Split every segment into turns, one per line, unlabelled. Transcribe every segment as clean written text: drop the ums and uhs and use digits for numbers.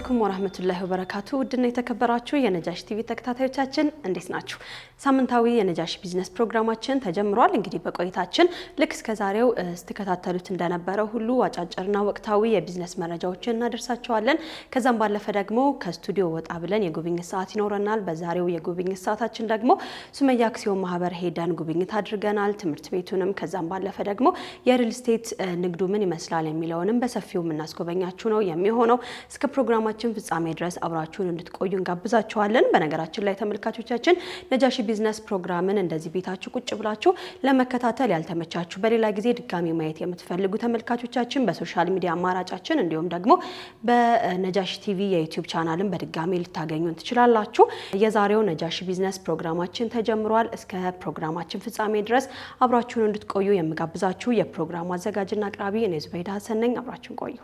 አለይኩም ወራህመቱላሂ ወበረካቱ ውድና የተከበራችሁ የነጃሽ ቲቪ ተከታታዮቻችን እንዴት ናችሁ? ሳምንታዊ የነጃሽ ቢዝነስ ፕሮግራማችን ተጀምሯል። እንግዲህ በቆይታችን ልክ እስከዛሬው ስትከታተሉት እንደነበረው ሁሉ አጫጭርና ወቅታዊ የቢዝነስ መረጃዎችን እናደርሳችኋለን። ከዛም ባለፈ ደግሞ ከስቱዲዮ ወጣ ብለን የጉብኝት ሰዓት ይኖረናል። በዛሬው የጉብኝት ሰዓታችን ደግሞ ሱመያ አክሲዮን ማህበር ሄደን ጉብኝት አድርገናል። ትምህርት ቤቱንም ከዛም ባለፈ ደግሞ የሪል ስቴት ንግዱ ምን ይመስላል የሚለውንም በሰፊው እናስጎበኛችሁ ነው የሚሆነው። እስከ ፕሮግራማችን ፍጻሜ ድረስ አብራችሁን እንድትቆዩ እንጋብዛችኋለን። በነገራችን ላይ ተመልካቾቻችን ነጃሺ ቢዝነስ ፕሮግራምን እንደዚህ ቤታችሁ ቁጭ ብላችሁ ለመከታተል ያልተመቻችሁ በሌላ ጊዜ ድጋሚ ማየት የምትፈልጉ ተመልካቾቻችን በሶሻል ሚዲያ አማራጫችን እንዲሁም ደግሞ በነጃሺ ቲቪ የዩቲዩብ ቻናልን በድጋሚ ልታገኙን ትችላላችሁ። የዛሬው ነጃሺ ቢዝነስ ፕሮግራማችን ተጀምሯል። እስከ ፕሮግራማችን ፍጻሜ ድረስ አብራችሁን እንድትቆዩ የምጋብዛችሁ የፕሮግራሙ አዘጋጅና አቅራቢ እኔ ዙበይዳ ሀሰን ነኝ። አብራችሁን ቆዩ።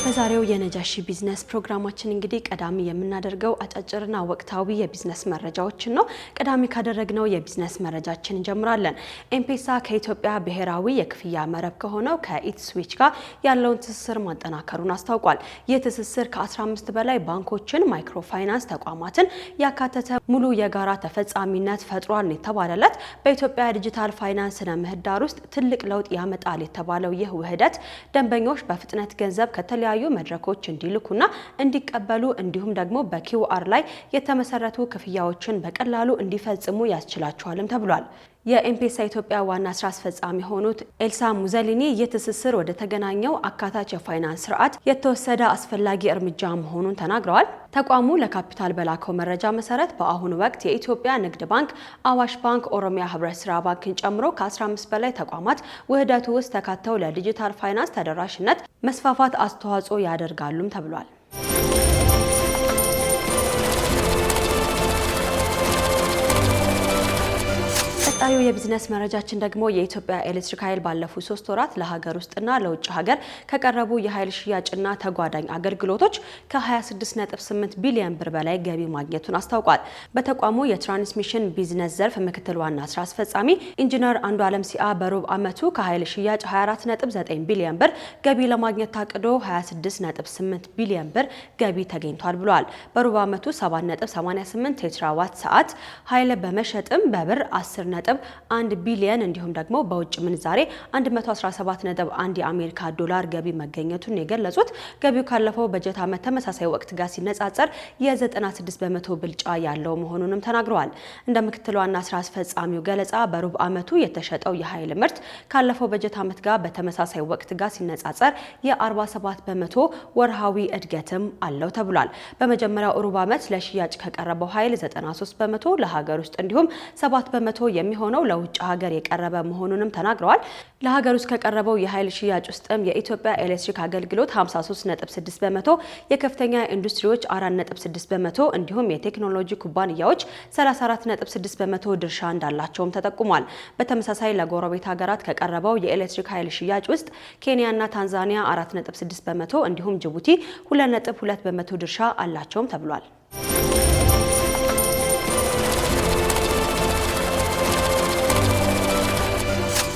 በዛሬው የነጃሺ ቢዝነስ ፕሮግራማችን እንግዲህ ቀዳሚ የምናደርገው አጫጭርና ወቅታዊ የቢዝነስ መረጃዎችን ነው። ቀዳሚ ካደረግነው የቢዝነስ መረጃችን እንጀምራለን። ኤምፔሳ ከኢትዮጵያ ብሔራዊ የክፍያ መረብ ከሆነው ከኢትስዊች ጋር ያለውን ትስስር ማጠናከሩን አስታውቋል። ይህ ትስስር ከ15 በላይ ባንኮችን፣ ማይክሮ ፋይናንስ ተቋማትን ያካተተ ሙሉ የጋራ ተፈጻሚነት ፈጥሯል ነው የተባለለት። በኢትዮጵያ ዲጂታል ፋይናንስ ስነ ምህዳር ውስጥ ትልቅ ለውጥ ያመጣል የተባለው ይህ ውህደት ደንበኞች በፍጥነት ገንዘብ ከተለያዩ መድረኮች እንዲልኩና እንዲቀበሉ እንዲሁም ደግሞ በኪውአር ላይ የተመሰረቱ ክፍያዎችን በቀላሉ እንዲፈጽሙ ያስችላቸዋልም ተብሏል። የኤምፔሳ ኢትዮጵያ ዋና ስራ አስፈጻሚ ሆኑት ኤልሳ ሙዘሊኒ ይህ ትስስር ወደ ተገናኘው አካታች የፋይናንስ ስርዓት የተወሰደ አስፈላጊ እርምጃ መሆኑን ተናግረዋል። ተቋሙ ለካፒታል በላከው መረጃ መሰረት በአሁኑ ወቅት የኢትዮጵያ ንግድ ባንክ፣ አዋሽ ባንክ፣ ኦሮሚያ ህብረት ስራ ባንክን ጨምሮ ከ15 በላይ ተቋማት ውህደቱ ውስጥ ተካተው ለዲጂታል ፋይናንስ ተደራሽነት መስፋፋት አስተዋጽኦ ያደርጋሉም ተብሏል። ቀጣዩ የቢዝነስ መረጃችን ደግሞ የኢትዮጵያ ኤሌክትሪክ ኃይል ባለፉት 3 ወራት ለሀገር ውስጥና ለውጭ ሀገር ከቀረቡ የኃይል ሽያጭና ተጓዳኝ አገልግሎቶች ከ26.8 ቢሊዮን ብር በላይ ገቢ ማግኘቱን አስታውቋል። በተቋሙ የትራንስሚሽን ቢዝነስ ዘርፍ ምክትል ዋና ስራ አስፈጻሚ ኢንጂነር አንዱዓለም ሲአ በሩብ ዓመቱ ከኃይል ሽያጭ 24.9 ቢሊዮን ብር ገቢ ለማግኘት ታቅዶ 26.8 ቢሊዮን ብር ገቢ ተገኝቷል ብለዋል። በሩብ ዓመቱ 7.88 ቴትራዋት ሰዓት ኃይል በመሸጥም በብር 10.1 ቢሊዮን እንዲሁም ደግሞ በውጭ ምንዛሬ 117.1 የአሜሪካ ዶላር ገቢ መገኘቱን የገለጹት ገቢው ካለፈው በጀት ዓመት ተመሳሳይ ወቅት ጋር ሲነጻጸር የ96 በመቶ ብልጫ ያለው መሆኑንም ተናግረዋል። እንደ ምክትል ዋና ስራ አስፈጻሚው ገለጻ በሩብ ዓመቱ የተሸጠው የኃይል ምርት ካለፈው በጀት ዓመት ጋር በተመሳሳይ ወቅት ጋር ሲነጻጸር የ47 በመቶ ወርሃዊ እድገትም አለው ተብሏል። በመጀመሪያው ሩብ ዓመት ለሽያጭ ከቀረበው ኃይል 93 በመቶ ለሀገር ውስጥ እንዲሁም 7 በመቶ የሚሆነው ለውጭ ሀገር የቀረበ መሆኑንም ተናግረዋል። ለሀገር ውስጥ ከቀረበው የኃይል ሽያጭ ውስጥም የኢትዮጵያ ኤሌክትሪክ አገልግሎት 53.6 በመቶ፣ የከፍተኛ ኢንዱስትሪዎች 4.6 በመቶ እንዲሁም የቴክኖሎጂ ኩባንያዎች 34.6 በመቶ ድርሻ እንዳላቸውም ተጠቁሟል። በተመሳሳይ ለጎረቤት ሀገራት ከቀረበው የኤሌክትሪክ ኃይል ሽያጭ ውስጥ ኬንያና ታንዛኒያ 4.6 በመቶ እንዲሁም ጅቡቲ 2.2 በመቶ ድርሻ አላቸውም ተብሏል።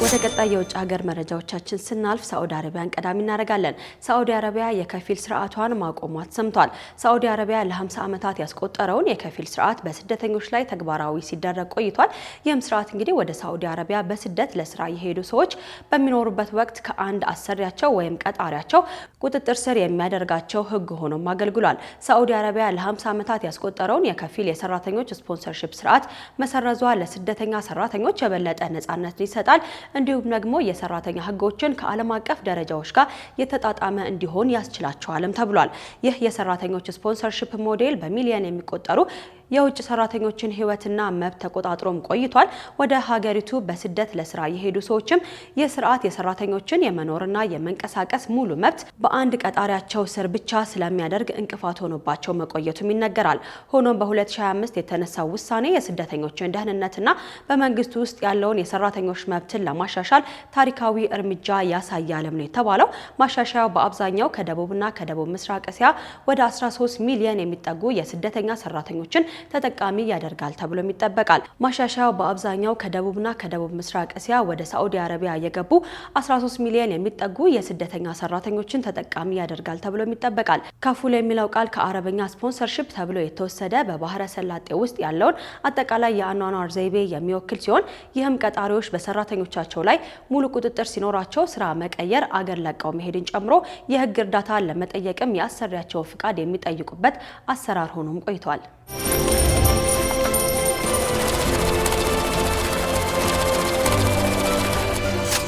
ወደ ቀጣይ የውጭ ሀገር መረጃዎቻችን ስናልፍ ሳዑዲ አረቢያን ቀዳሚ እናደርጋለን። ሳዑዲ አረቢያ የከፊል ስርዓቷን ማቆሟ ተሰምቷል። ሳዑዲ አረቢያ ለ50 ዓመታት ያስቆጠረውን የከፊል ስርዓት በስደተኞች ላይ ተግባራዊ ሲደረግ ቆይቷል። ይህም ስርዓት እንግዲህ ወደ ሳዑዲ አረቢያ በስደት ለስራ የሄዱ ሰዎች በሚኖሩበት ወቅት ከአንድ አሰሪያቸው ወይም ቀጣሪያቸው ቁጥጥር ስር የሚያደርጋቸው ህግ ሆኖም አገልግሏል። ሳዑዲ አረቢያ ለ50 ዓመታት ያስቆጠረውን የከፊል የሰራተኞች ስፖንሰርሺፕ ስርዓት መሰረዟ ለስደተኛ ሰራተኞች የበለጠ ነጻነት ይሰጣል እንዲሁም ደግሞ የሰራተኛ ህጎችን ከዓለም አቀፍ ደረጃዎች ጋር የተጣጣመ እንዲሆን ያስችላቸዋልም ተብሏል። ይህ የሰራተኞች ስፖንሰርሺፕ ሞዴል በሚሊዮን የሚቆጠሩ የውጭ ሰራተኞችን ህይወትና መብት ተቆጣጥሮም ቆይቷል። ወደ ሀገሪቱ በስደት ለስራ የሄዱ ሰዎችም ይህ ስርዓት የሰራተኞችን የመኖርና የመንቀሳቀስ ሙሉ መብት በአንድ ቀጣሪያቸው ስር ብቻ ስለሚያደርግ እንቅፋት ሆኖባቸው መቆየቱም ይነገራል። ሆኖም በ2025 የተነሳው ውሳኔ የስደተኞችን ደህንነትና በመንግስቱ ውስጥ ያለውን የሰራተኞች መብትን ለማሻሻል ታሪካዊ እርምጃ ያሳያልም ነው የተባለው። ማሻሻያው በአብዛኛው ከደቡብና ከደቡብ ምስራቅ እስያ ወደ 13 ሚሊዮን የሚጠጉ የስደተኛ ሰራተኞችን ተጠቃሚ ያደርጋል ተብሎም ይጠበቃል። ማሻሻያው በአብዛኛው ከደቡብና ከደቡብ ምስራቅ እስያ ወደ ሳዑዲ አረቢያ የገቡ 13 ሚሊዮን የሚጠጉ የስደተኛ ሰራተኞችን ተጠቃሚ ያደርጋል ተብሎም ይጠበቃል። ካፉል የሚለው ቃል ከአረበኛ ስፖንሰርሺፕ ተብሎ የተወሰደ በባህረ ሰላጤ ውስጥ ያለውን አጠቃላይ የአኗኗር ዘይቤ የሚወክል ሲሆን ይህም ቀጣሪዎች በሰራተኞቻቸው ላይ ሙሉ ቁጥጥር ሲኖራቸው ስራ መቀየር፣ አገር ለቀው መሄድን ጨምሮ የህግ እርዳታ ለመጠየቅም የአሰሪያቸው ፍቃድ የሚጠይቁበት አሰራር ሆኖም ቆይቷል።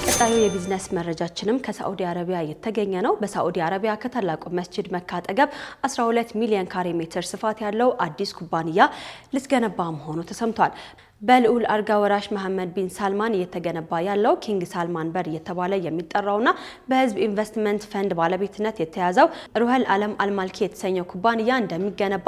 ቀጣዩ የቢዝነስ መረጃችንም ከሳዑዲ አረቢያ የተገኘ ነው። በሳዑዲ አረቢያ ከታላቁ መስጂድ መካ አጠገብ 12 ሚሊዮን ካሬ ሜትር ስፋት ያለው አዲስ ኩባንያ ልትገነባ መሆኑ ተሰምቷል። በልዑል አልጋ ወራሽ መሐመድ ቢን ሳልማን እየተገነባ ያለው ኪንግ ሳልማን በር እየተባለ የሚጠራውና በህዝብ ኢንቨስትመንት ፈንድ ባለቤትነት የተያዘው ሩህል ዓለም አልማልኪ የተሰኘው ኩባንያ እንደሚገነባ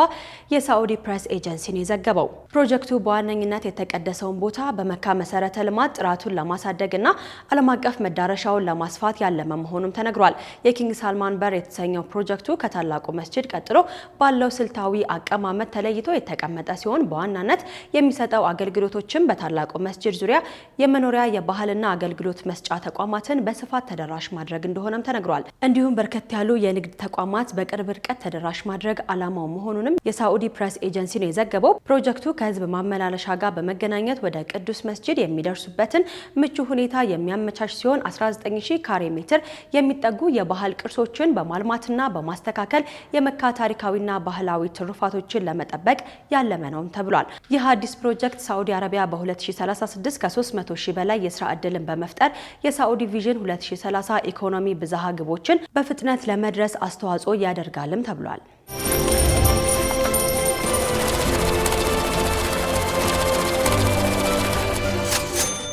የሳዑዲ ፕሬስ ኤጀንሲ ነው የዘገበው። ፕሮጀክቱ በዋነኝነት የተቀደሰውን ቦታ በመካ መሰረተ ልማት ጥራቱን ለማሳደግና ዓለም አቀፍ መዳረሻውን ለማስፋት ያለመ መሆኑም ተነግሯል። የኪንግ ሳልማን በር የተሰኘው ፕሮጀክቱ ከታላቁ መስጂድ ቀጥሎ ባለው ስልታዊ አቀማመጥ ተለይቶ የተቀመጠ ሲሆን በዋናነት የሚሰጠው አገልግሎቶችን በታላቁ መስጂድ ዙሪያ የመኖሪያ የባህልና አገልግሎት መስጫ ተቋማትን በስፋት ተደራሽ ማድረግ እንደሆነም ተነግሯል። እንዲሁም በርከት ያሉ የንግድ ተቋማት በቅርብ ርቀት ተደራሽ ማድረግ ዓላማው መሆኑንም የሳዑዲ ፕሬስ ኤጀንሲ ነው የዘገበው። ፕሮጀክቱ ከህዝብ ማመላለሻ ጋር በመገናኘት ወደ ቅዱስ መስጂድ የሚደርሱበትን ምቹ ሁኔታ የሚያመቻች ሲሆን 19000 ካሬ ሜትር የሚጠጉ የባህል ቅርሶችን በማልማትና በማስተካከል የመካ ታሪካዊና ባህላዊ ትሩፋቶችን ለመጠበቅ ያለመ ነውም ተብሏል። ይህ አዲስ ፕሮጀክት ሳዑዲ አረቢያ በ2036 ከ300 ሺህ በላይ የስራ ዕድልን በመፍጠር የሳዑዲ ቪዥን 2030 ኢኮኖሚ ብዝሃ ግቦችን በፍጥነት ለመድረስ አስተዋጽኦ ያደርጋልም ተብሏል።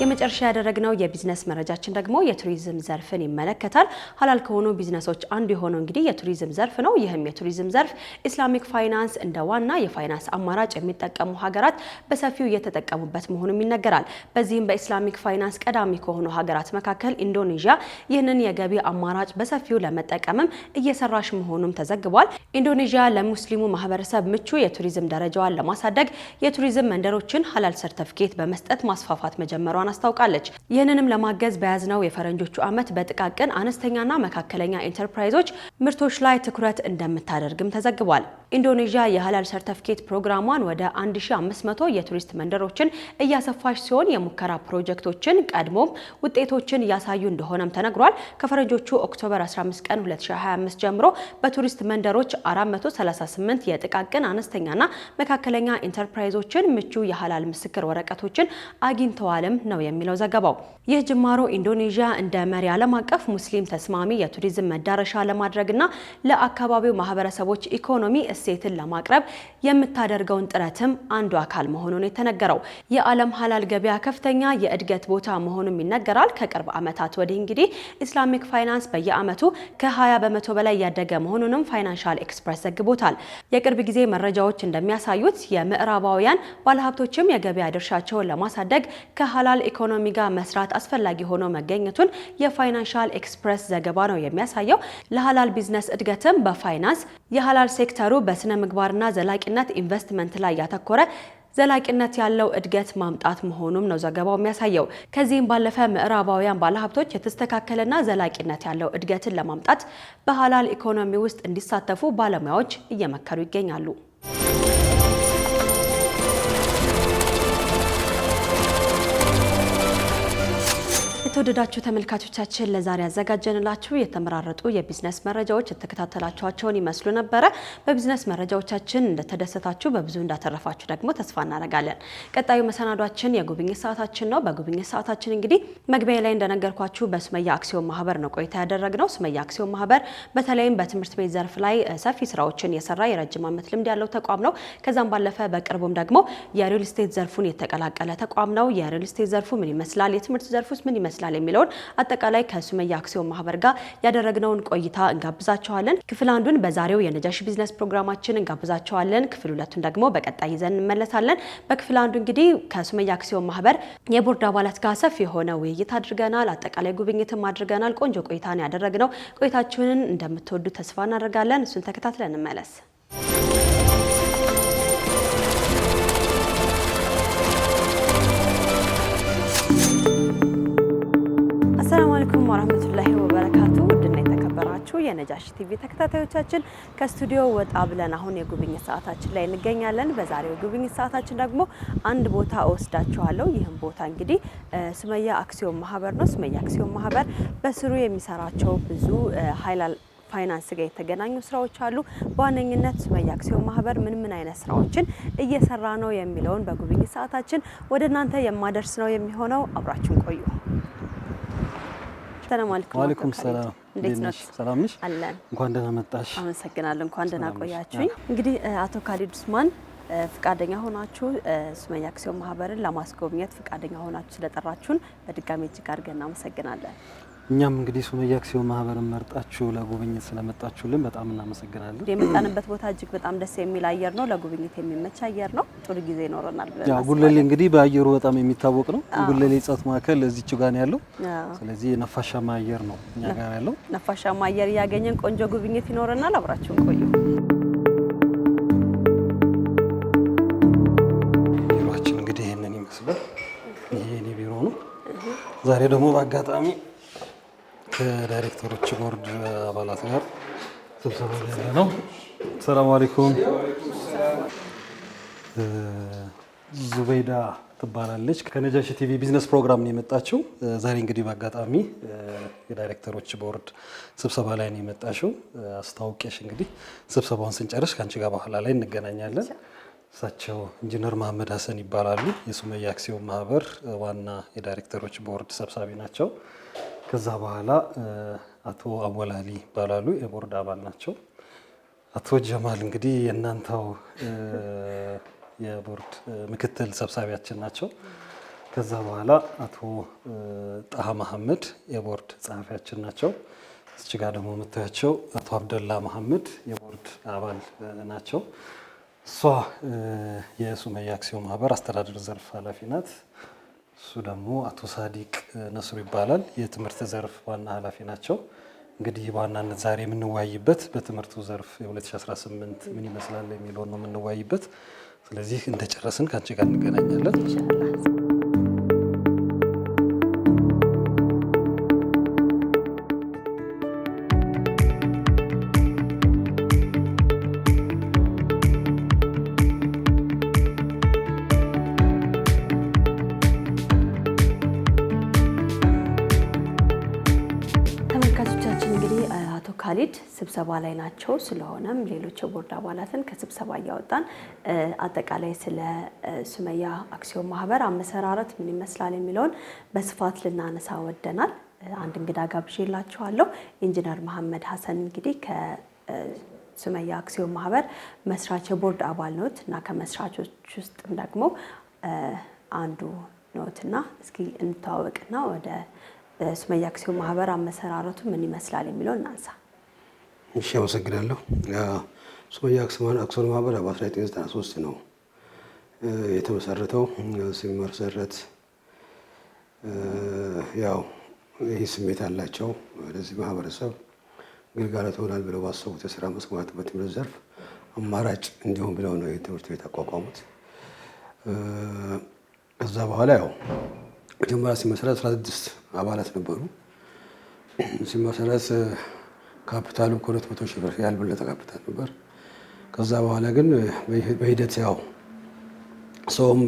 የመጨረሻ ያደረግነው የቢዝነስ መረጃችን ደግሞ የቱሪዝም ዘርፍን ይመለከታል። ሀላል ከሆኑ ቢዝነሶች አንዱ የሆነው እንግዲህ የቱሪዝም ዘርፍ ነው። ይህም የቱሪዝም ዘርፍ ኢስላሚክ ፋይናንስ እንደ ዋና የፋይናንስ አማራጭ የሚጠቀሙ ሀገራት በሰፊው እየተጠቀሙበት መሆኑም ይነገራል። በዚህም በኢስላሚክ ፋይናንስ ቀዳሚ ከሆኑ ሀገራት መካከል ኢንዶኔዥያ ይህንን የገቢ አማራጭ በሰፊው ለመጠቀምም እየሰራሽ መሆኑም ተዘግቧል። ኢንዶኔዥያ ለሙስሊሙ ማህበረሰብ ምቹ የቱሪዝም ደረጃዋን ለማሳደግ የቱሪዝም መንደሮችን ሀላል ሰርተፍኬት በመስጠት ማስፋፋት መጀመሯን አስታውቃለች። ይህንንም ለማገዝ በያዝነው የፈረንጆቹ ዓመት በጥቃቅን አነስተኛና መካከለኛ ኢንተርፕራይዞች ምርቶች ላይ ትኩረት እንደምታደርግም ተዘግቧል። ኢንዶኔዥያ የሀላል ሰርተፍኬት ፕሮግራሟን ወደ 1500 የቱሪስት መንደሮችን እያሰፋች ሲሆን የሙከራ ፕሮጀክቶችን ቀድሞም ውጤቶችን እያሳዩ እንደሆነም ተነግሯል። ከፈረንጆቹ ኦክቶበር 15 ቀን 2025 ጀምሮ በቱሪስት መንደሮች 438 የጥቃቅን አነስተኛና መካከለኛ ኢንተርፕራይዞችን ምቹ የሀላል ምስክር ወረቀቶችን አግኝተዋልም ነው የሚለው ዘገባው። ይህ ጅማሮ ኢንዶኔዥያ እንደ መሪ ዓለም አቀፍ ሙስሊም ተስማሚ የቱሪዝም መዳረሻ ለማድረግና ለአካባቢው ማህበረሰቦች ኢኮኖሚ እሴትን ለማቅረብ የምታደርገውን ጥረትም አንዱ አካል መሆኑን የተነገረው። የዓለም ሀላል ገበያ ከፍተኛ የእድገት ቦታ መሆኑም ይነገራል። ከቅርብ ዓመታት ወዲህ እንግዲህ ኢስላሚክ ፋይናንስ በየዓመቱ ከ20 በመቶ በላይ ያደገ መሆኑንም ፋይናንሻል ኤክስፕረስ ዘግቦታል። የቅርብ ጊዜ መረጃዎች እንደሚያሳዩት የምዕራባውያን ባለሀብቶችም የገበያ ድርሻቸውን ለማሳደግ ከሀላል ኢኮኖሚ ጋር መስራት አስፈላጊ ሆኖ መገኘቱን የፋይናንሻል ኤክስፕረስ ዘገባ ነው የሚያሳየው። ለሀላል ቢዝነስ እድገትም በፋይናንስ የሀላል ሴክተሩ በስነ ምግባርና ዘላቂነት ኢንቨስትመንት ላይ ያተኮረ ዘላቂነት ያለው እድገት ማምጣት መሆኑም ነው ዘገባው የሚያሳየው። ከዚህም ባለፈ ምዕራባውያን ባለሀብቶች የተስተካከለና ዘላቂነት ያለው እድገትን ለማምጣት በሀላል ኢኮኖሚ ውስጥ እንዲሳተፉ ባለሙያዎች እየመከሩ ይገኛሉ። የተወደዳችሁ ተመልካቾቻችን ለዛሬ ያዘጋጀንላችሁ የተመራረጡ የቢዝነስ መረጃዎች የተከታተላችኋቸውን ይመስሉ ነበረ። በቢዝነስ መረጃዎቻችን እንደተደሰታችሁ በብዙ እንዳተረፋችሁ ደግሞ ተስፋ እናደርጋለን። ቀጣዩ መሰናዷችን የጉብኝት ሰዓታችን ነው። በጉብኝት ሰዓታችን እንግዲህ መግቢያ ላይ እንደነገርኳችሁ በሱመያ አክሲዮን ማህበር ነው ቆይታ ያደረግነው። ሱመያ አክሲዮን ማህበር በተለይም በትምህርት ቤት ዘርፍ ላይ ሰፊ ስራዎችን የሰራ የረጅም ዓመት ልምድ ያለው ተቋም ነው። ከዛም ባለፈ በቅርቡም ደግሞ የሪል ስቴት ዘርፉን የተቀላቀለ ተቋም ነው። የሪል ስቴት ዘርፉ ምን ይመስላል፣ የትምህርት ዘርፉስ ምን ይመስላል የሚለውን አጠቃላይ ከሱመያ አክሲዮን ማህበር ጋር ያደረግነውን ቆይታ እንጋብዛችኋለን። ክፍል አንዱን በዛሬው የነጃሺ ቢዝነስ ፕሮግራማችን እንጋብዛችኋለን። ክፍል ሁለቱን ደግሞ በቀጣይ ይዘን እንመለሳለን። በክፍል አንዱ እንግዲህ ከሱመያ አክሲዮን ማህበር የቦርድ አባላት ጋር ሰፊ የሆነ ውይይት አድርገናል። አጠቃላይ ጉብኝትም አድርገናል። ቆንጆ ቆይታን ያደረግነው። ቆይታችንን እንደምትወዱ ተስፋ እናደርጋለን። እሱን ተከታትለን እንመለስ። አሰላሙ አለይኩም ወራህመቱላሂ ወበረካቱ። ውድና የተከበራችሁ የነጃሺ ቲቪ ተከታታዮቻችን ከስቱዲዮ ወጣ ብለን አሁን የጉብኝት ሰዓታችን ላይ እንገኛለን። በዛሬው የጉብኝት ሰዓታችን ደግሞ አንድ ቦታ እወስዳችኋለሁ። ይህም ቦታ እንግዲህ ሱመያ አክሲዮን ማህበር ነው። ሱመያ አክሲዮን ማህበር በስሩ የሚሰራቸው ብዙ ሀላል ፋይናንስ ጋር የተገናኙ ስራዎች አሉ። በዋነኝነት ሱመያ አክሲዮን ማህበር ምን አይነት ስራዎችን እየሰራ ነው የሚለውን በጉብኝት ሰዓታችን ወደ እናንተ የማደርስ ነው የሚሆነው። አብራችሁን ቆዩ። ሰላም አለይኩም።
ወአለይኩም ሰላም። እንዴት ነሽ? ሰላም ነሽ?
አለን።
እንኳን ደህና መጣሽ።
አመሰግናለሁ። እንኳን ደህና ቆያችሁኝ። እንግዲህ አቶ ካሊድ ኡስማን ፍቃደኛ ሆናችሁ ሱመያ አክሲዮን ማህበርን ለማስጎብኘት ፍቃደኛ ሆናችሁ ስለጠራችሁን በድጋሚ እጅግ አድርገን እናመሰግናለን።
እኛም እንግዲህ ሱመያ አክሲዮን ማህበርን መርጣችሁ ለጉብኝት ስለመጣችሁልን በጣም እናመሰግናለን።
የመጣንበት ቦታ እጅግ በጣም ደስ የሚል አየር ነው። ለጉብኝት የሚመች አየር ነው። ጥሩ ጊዜ ይኖረናል ብለን
ያው ጉለሌ እንግዲህ በአየሩ በጣም የሚታወቅ ነው። ጉለሌ ጸጥ ማዕከል እዚች ጋር ነው ያለው። ስለዚህ ነፋሻማ አየር ነው እኛ ጋር ያለው። ነፋሻማ
አየር ያገኘን ቆንጆ ጉብኝት ይኖረናል። አብራችሁን ቆዩ።
ቢሮአችን እንግዲህ ይሄንን ይመስላል። ይሄ የኔ ቢሮ ነው። ዛሬ ደግሞ በአጋጣሚ ከዳይሬክተሮች ቦርድ አባላት ጋር ስብሰባ ላይ ነው። ሰላም አለይኩም። ዙበይዳ ትባላለች። ከነጃሺ ቲቪ ቢዝነስ ፕሮግራም ነው የመጣችው። ዛሬ እንግዲህ በአጋጣሚ የዳይሬክተሮች ቦርድ ስብሰባ ላይ ነው የመጣችው። አስታውቄሽ እንግዲህ ስብሰባውን ስንጨርስ ከአንቺ ጋር በኋላ ላይ እንገናኛለን። እሳቸው ኢንጂነር መሐመድ ሀሰን ይባላሉ። የሱመያ አክሲዮን ማህበር ዋና የዳይሬክተሮች ቦርድ ሰብሳቢ ናቸው። ከዛ በኋላ አቶ አወላሊ ይባላሉ፣ የቦርድ አባል ናቸው። አቶ ጀማል እንግዲህ የእናንተው የቦርድ ምክትል ሰብሳቢያችን ናቸው። ከዛ በኋላ አቶ ጣሃ መሐመድ የቦርድ ጸሐፊያችን ናቸው። እዚህ ጋር ደግሞ የምታያቸው አቶ አብደላ መሐመድ የቦርድ አባል ናቸው። እሷ የሱመያ አክሲዮን ማህበር አስተዳደር ዘርፍ ኃላፊ ናት። እሱ ደግሞ አቶ ሳዲቅ ነስሩ ይባላል፣ የትምህርት ዘርፍ ዋና ኃላፊ ናቸው። እንግዲህ በዋናነት ዛሬ የምንወያይበት በትምህርቱ ዘርፍ የ2018 ምን ይመስላል የሚለውን ነው የምንወያይበት። ስለዚህ እንደጨረስን ከአንቺ ጋር እንገናኛለን ኢንሻአላህ። ካሊድ ስብሰባ ላይ ናቸው። ስለሆነም ሌሎች የቦርድ አባላትን ከስብሰባ እያወጣን አጠቃላይ ስለ ሱመያ አክሲዮን ማህበር አመሰራረት ምን ይመስላል የሚለውን በስፋት ልናነሳ ወደናል። አንድ እንግዳ ጋብዤላችኋለሁ። ኢንጂነር መሐመድ ሀሰን እንግዲህ ከሱመያ አክሲዮን ማህበር መስራች የቦርድ አባል ነዎት እና ከመስራቾች ውስጥም ደግሞ አንዱ ነዎትና እስኪ እንተዋወቅና ወደ ሱመያ አክሲዮን ማህበር አመሰራረቱ ምን ይመስላል የሚለውን እናንሳ።
እሺ፣ አመሰግናለሁ። ሱመያ አክሲዮን ማህበር በ1993 ነው የተመሰረተው። ሲመሰረት ያው ይህ ስሜት አላቸው ለዚህ ማህበረሰብ ግልጋሎት ይሆናል ብለው ባሰቡት የስራ መስክ ማለት በትምህርት ዘርፍ አማራጭ እንዲሆን ብለው ነው የትምህርት ቤት አቋቋሙት። ከዛ በኋላ ያው መጀመሪያ ሲመሰረት 16 አባላት ነበሩ። ሲመሰረት ካፒታሉ ከ200 ሺህ ብር ያልበለጠ ካፒታል ነበር። ከዛ በኋላ ግን በሂደት ያው ሰውም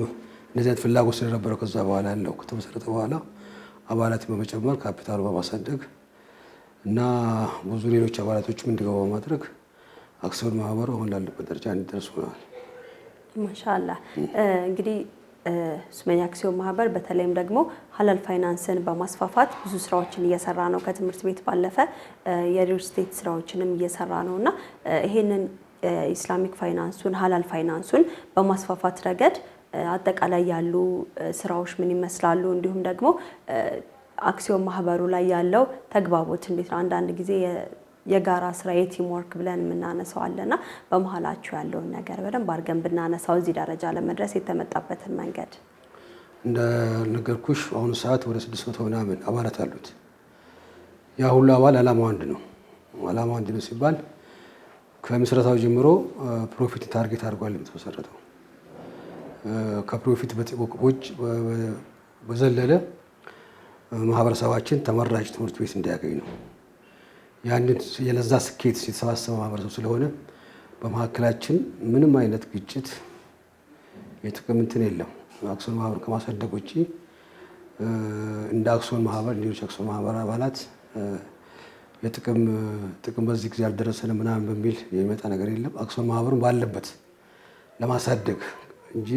እንደዚህ አይነት ፍላጎት ስለነበረው ከዛ በኋላ ያለው ከተመሰረተ በኋላ አባላት በመጨመር ካፒታሉ በማሳደግ እና ብዙ ሌሎች አባላቶችም እንዲገቡ በማድረግ አክሲዮን ማህበሩ አሁን ላለበት ደረጃ እንዲደርስ ሆኗል።
ማሻአላህ። እንግዲህ ሱመያ አክሲዮን ማህበር በተለይም ደግሞ ሀላል ፋይናንስን በማስፋፋት ብዙ ስራዎችን እየሰራ ነው። ከትምህርት ቤት ባለፈ የሪል ስቴት ስራዎችንም እየሰራ ነውና ይሄንን ኢስላሚክ ፋይናንሱን ሀላል ፋይናንሱን በማስፋፋት ረገድ አጠቃላይ ያሉ ስራዎች ምን ይመስላሉ? እንዲሁም ደግሞ አክሲዮን ማህበሩ ላይ ያለው ተግባቦት እንዴት ነው? አንዳንድ ጊዜ የጋራ ስራ የቲም ወርክ ብለን የምናነሳው አለና በመሀላችሁ ያለውን ነገር በደንብ አድርገን ብናነሳው እዚህ ደረጃ ለመድረስ የተመጣበትን መንገድ።
እንደነገርኩሽ አሁኑ ሰዓት ወደ 600 ምናምን አባላት አሉት። ያ ሁሉ አባል አላማው አንድ ነው። አላማው አንድ ነው ሲባል ከምስረታው ጀምሮ ፕሮፊት ታርጌት አድርጓል የተመሰረተው። ከፕሮፊት ውጭ በዘለለ ማህበረሰባችን ተመራጭ ትምህርት ቤት እንዲያገኝ ነው። ያንን የለዛ ስኬት የተሰባሰበ ማህበረሰብ ስለሆነ በመካከላችን ምንም አይነት ግጭት የጥቅም እንትን የለም። አክሲዮን ማህበር ከማሳደግ ውጭ እንደ አክሲዮን ማህበር ሌሎች አክሲዮን ማህበር አባላት ጥቅም በዚህ ጊዜ አልደረሰንም ምናምን በሚል የሚመጣ ነገር የለም። አክሲዮን ማህበሩን ባለበት ለማሳደግ እንጂ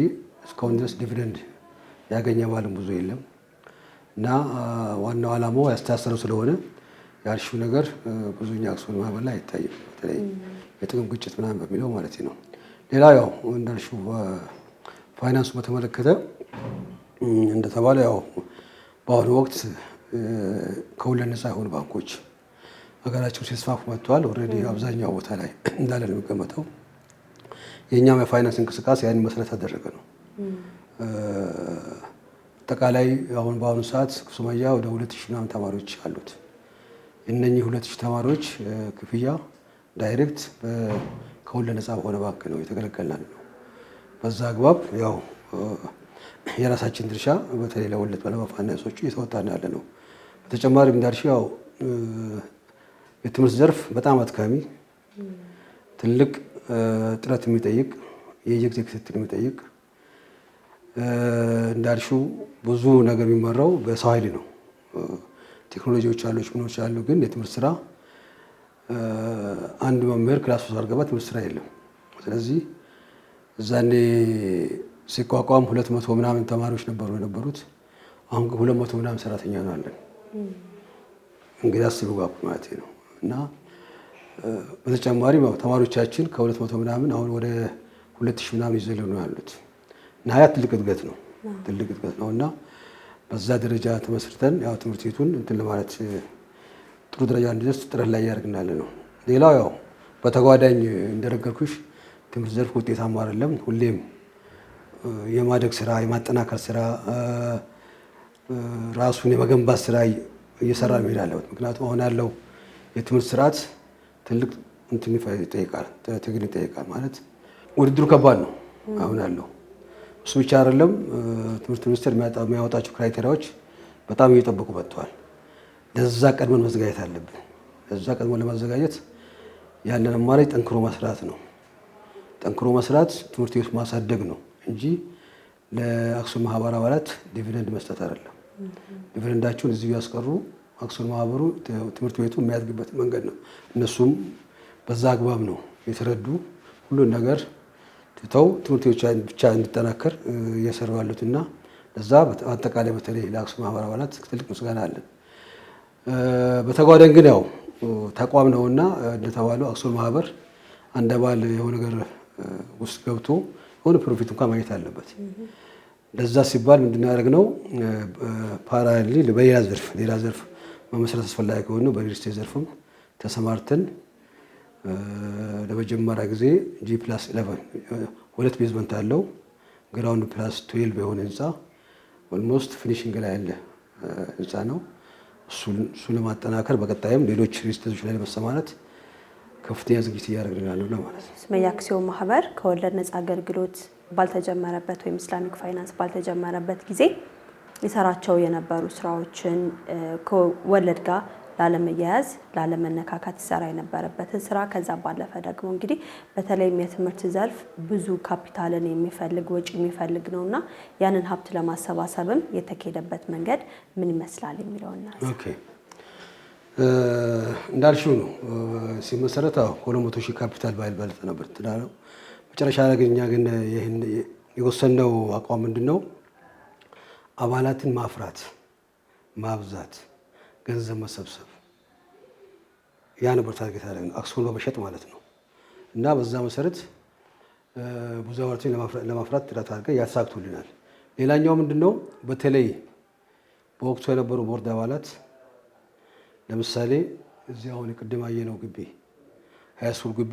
እስካሁን ድረስ ዲቪደንድ ያገኘ ባልም ብዙ የለም እና ዋናው ዓላማው ያስተሳሰረው ስለሆነ ያልሽው ነገር ብዙኛ አክሲዮን ማህበር ላይ አይታይም። በተለይ የጥቅም ግጭት ምናምን በሚለው ማለት ነው። ሌላ ያው እንዳልሽው ፋይናንሱ በተመለከተ እንደተባለ ያው በአሁኑ ወቅት ከወለድ ነፃ የሆኑ ባንኮች ሀገራችን ሲስፋፉ መጥተዋል። ኦልሬዲ አብዛኛው ቦታ ላይ እንዳለ ነው የሚገመተው። የእኛም የፋይናንስ እንቅስቃሴ ያን መሰረት ያደረገ ነው። አጠቃላይ አሁን በአሁኑ ሰዓት ሱመያ ወደ 2000 ምናምን ተማሪዎች አሉት። እነኚህ 2000 ተማሪዎች ክፍያ ዳይሬክት ከወለድ ነፃ በሆነ ባንክ ነው የተገለገልን ነው። በዛ አግባብ ያው የራሳችን ድርሻ በተለይ ለወለድ ፋይናንሶቹ እየተወጣን ያለ ነው። በተጨማሪም እንዳልሽ ያው የትምህርት ዘርፍ በጣም አድካሚ፣ ትልቅ ጥረት የሚጠይቅ የየጊዜ ክትትል የሚጠይቅ እንዳልሽው ብዙ ነገር የሚመራው በሰው ኃይል ነው። ቴክኖሎጂዎች አሉች ምኖች አሉ። ግን የትምህርት ስራ አንድ መምህር ክላስ ውስጥ አልገባ ትምህርት ስራ የለም። ስለዚህ እዛኔ ሲቋቋም 200 ምናምን ተማሪዎች ነበሩ የነበሩት። አሁን ግን 200 ምናምን ሰራተኛ ነው አለን። እንግዲህ አስቡ ጋፕ ማለት ነው። እና በተጨማሪ ተማሪዎቻችን ከ200 ምናምን አሁን ወደ 2000 ምናምን ይዘሉ ነው ያሉት እና ትልቅ እድገት ነው እና በዛ ደረጃ ተመስርተን ያው ትምህርት ቤቱን እንትን ለማለት ጥሩ ደረጃ እንዲደርስ ጥረት ላይ ያደርግናል ነው። ሌላው ያው በተጓዳኝ እንደነገርኩሽ ትምህርት ዘርፍ ውጤታማ አይደለም። ሁሌም የማደግ ስራ፣ የማጠናከር ስራ፣ ራሱን የመገንባት ስራ እየሰራ መሄድ አለበት። ምክንያቱም አሁን ያለው የትምህርት ስርዓት ትልቅ እንትን ይጠይቃል፣ ትግል ይጠይቃል። ማለት ውድድሩ ከባድ ነው አሁን ያለው። እሱ ብቻ አይደለም፣ ትምህርት ሚኒስቴር የሚያወጣቸው ክራይቴሪያዎች በጣም እየጠበቁ መጥተዋል። ለዛ ቀድመን መዘጋጀት አለብን። ለዛ ቀድመን ለማዘጋጀት ያለን አማራጭ ጠንክሮ መስራት ነው። ጠንክሮ መስራት ትምህርት ቤት ማሳደግ ነው እንጂ ለአክሲዮን ማህበር አባላት ዲቪደንድ መስጠት አይደለም። ዲቪደንዳቸውን እዚሁ ያስቀሩ፣ አክሲዮን ማህበሩ ትምህርት ቤቱ የሚያድግበት መንገድ ነው። እነሱም በዛ አግባብ ነው የተረዱ ሁሉን ነገር ትተው ትምህርት ቤቱ ብቻ እንዲጠናከር እየሰሩ ያሉትና ለዛ አጠቃላይ በተለይ ለአክሲዮን ማህበር አባላት ትልቅ ምስጋና አለን። በተጓዳኝ ግን ያው ተቋም ነውና እንደተባለው አክሲዮን ማህበር አንድ አባል የሆነ ነገር ውስጥ ገብቶ የሆነ ፕሮፊት እንኳን ማግኘት አለበት። ለዛ ሲባል ምንድን ያደረግነው ፓራሌል በሌላ ዘርፍ መመስረት አስፈላጊ ከሆነ በሪል ስቴት ዘርፍም ተሰማርተን ለመጀመሪያ ጊዜ G+11 ሁለት ቤዝመንት አለው ግራውንድ +12 የሆነ ህንፃ ኦልሞስት ፊኒሺንግ ላይ ያለ ህንፃ ነው። እሱ ለማጠናከር በቀጣይም ሌሎች ሪል ስቴቶች ላይ ለመሰማራት ከፍተኛ ዝግጅት እያደረግን ያለው ነው ማለት ነው።
ሱመያ አክሲዮን ማህበር ከወለድ ነፃ አገልግሎት ባልተጀመረበት ወይም ኢስላሚክ ፋይናንስ ባልተጀመረበት ጊዜ የሰራቸው የነበሩ ስራዎችን ከወለድ ጋር ላለመያያዝ ላለመነካካት ይሰራ የነበረበትን ስራ ከዛ ባለፈ ደግሞ እንግዲህ በተለይም የትምህርት ዘርፍ ብዙ ካፒታልን የሚፈልግ ወጪ የሚፈልግ ነውና ያንን ሀብት ለማሰባሰብም የተካሄደበት መንገድ ምን ይመስላል የሚለውና
ኦኬ እንዳልሽው ነው ሲመሰረት 200 ሺህ ካፒታል ባይበልጥ ነበር ትዳለው። መጨረሻ ላይ ግን ይሄን የወሰነው አቋም ምንድነው? አባላትን ማፍራት፣ ማብዛት፣ ገንዘብ መሰብሰብ ያ ነበር ታርጌት አደረግን አክሲዮን በመሸጥ ማለት ነው። እና በዛ መሰረት ብዙ አባላትን ለማፍራት ጥረት አድርገን ያሳክቶልናል። ሌላኛው ምንድነው? በተለይ በወቅቱ የነበሩ ቦርድ አባላት ለምሳሌ እዚህ አሁን ቅድም አየነው ግቢ ሃይስኩል ግቢ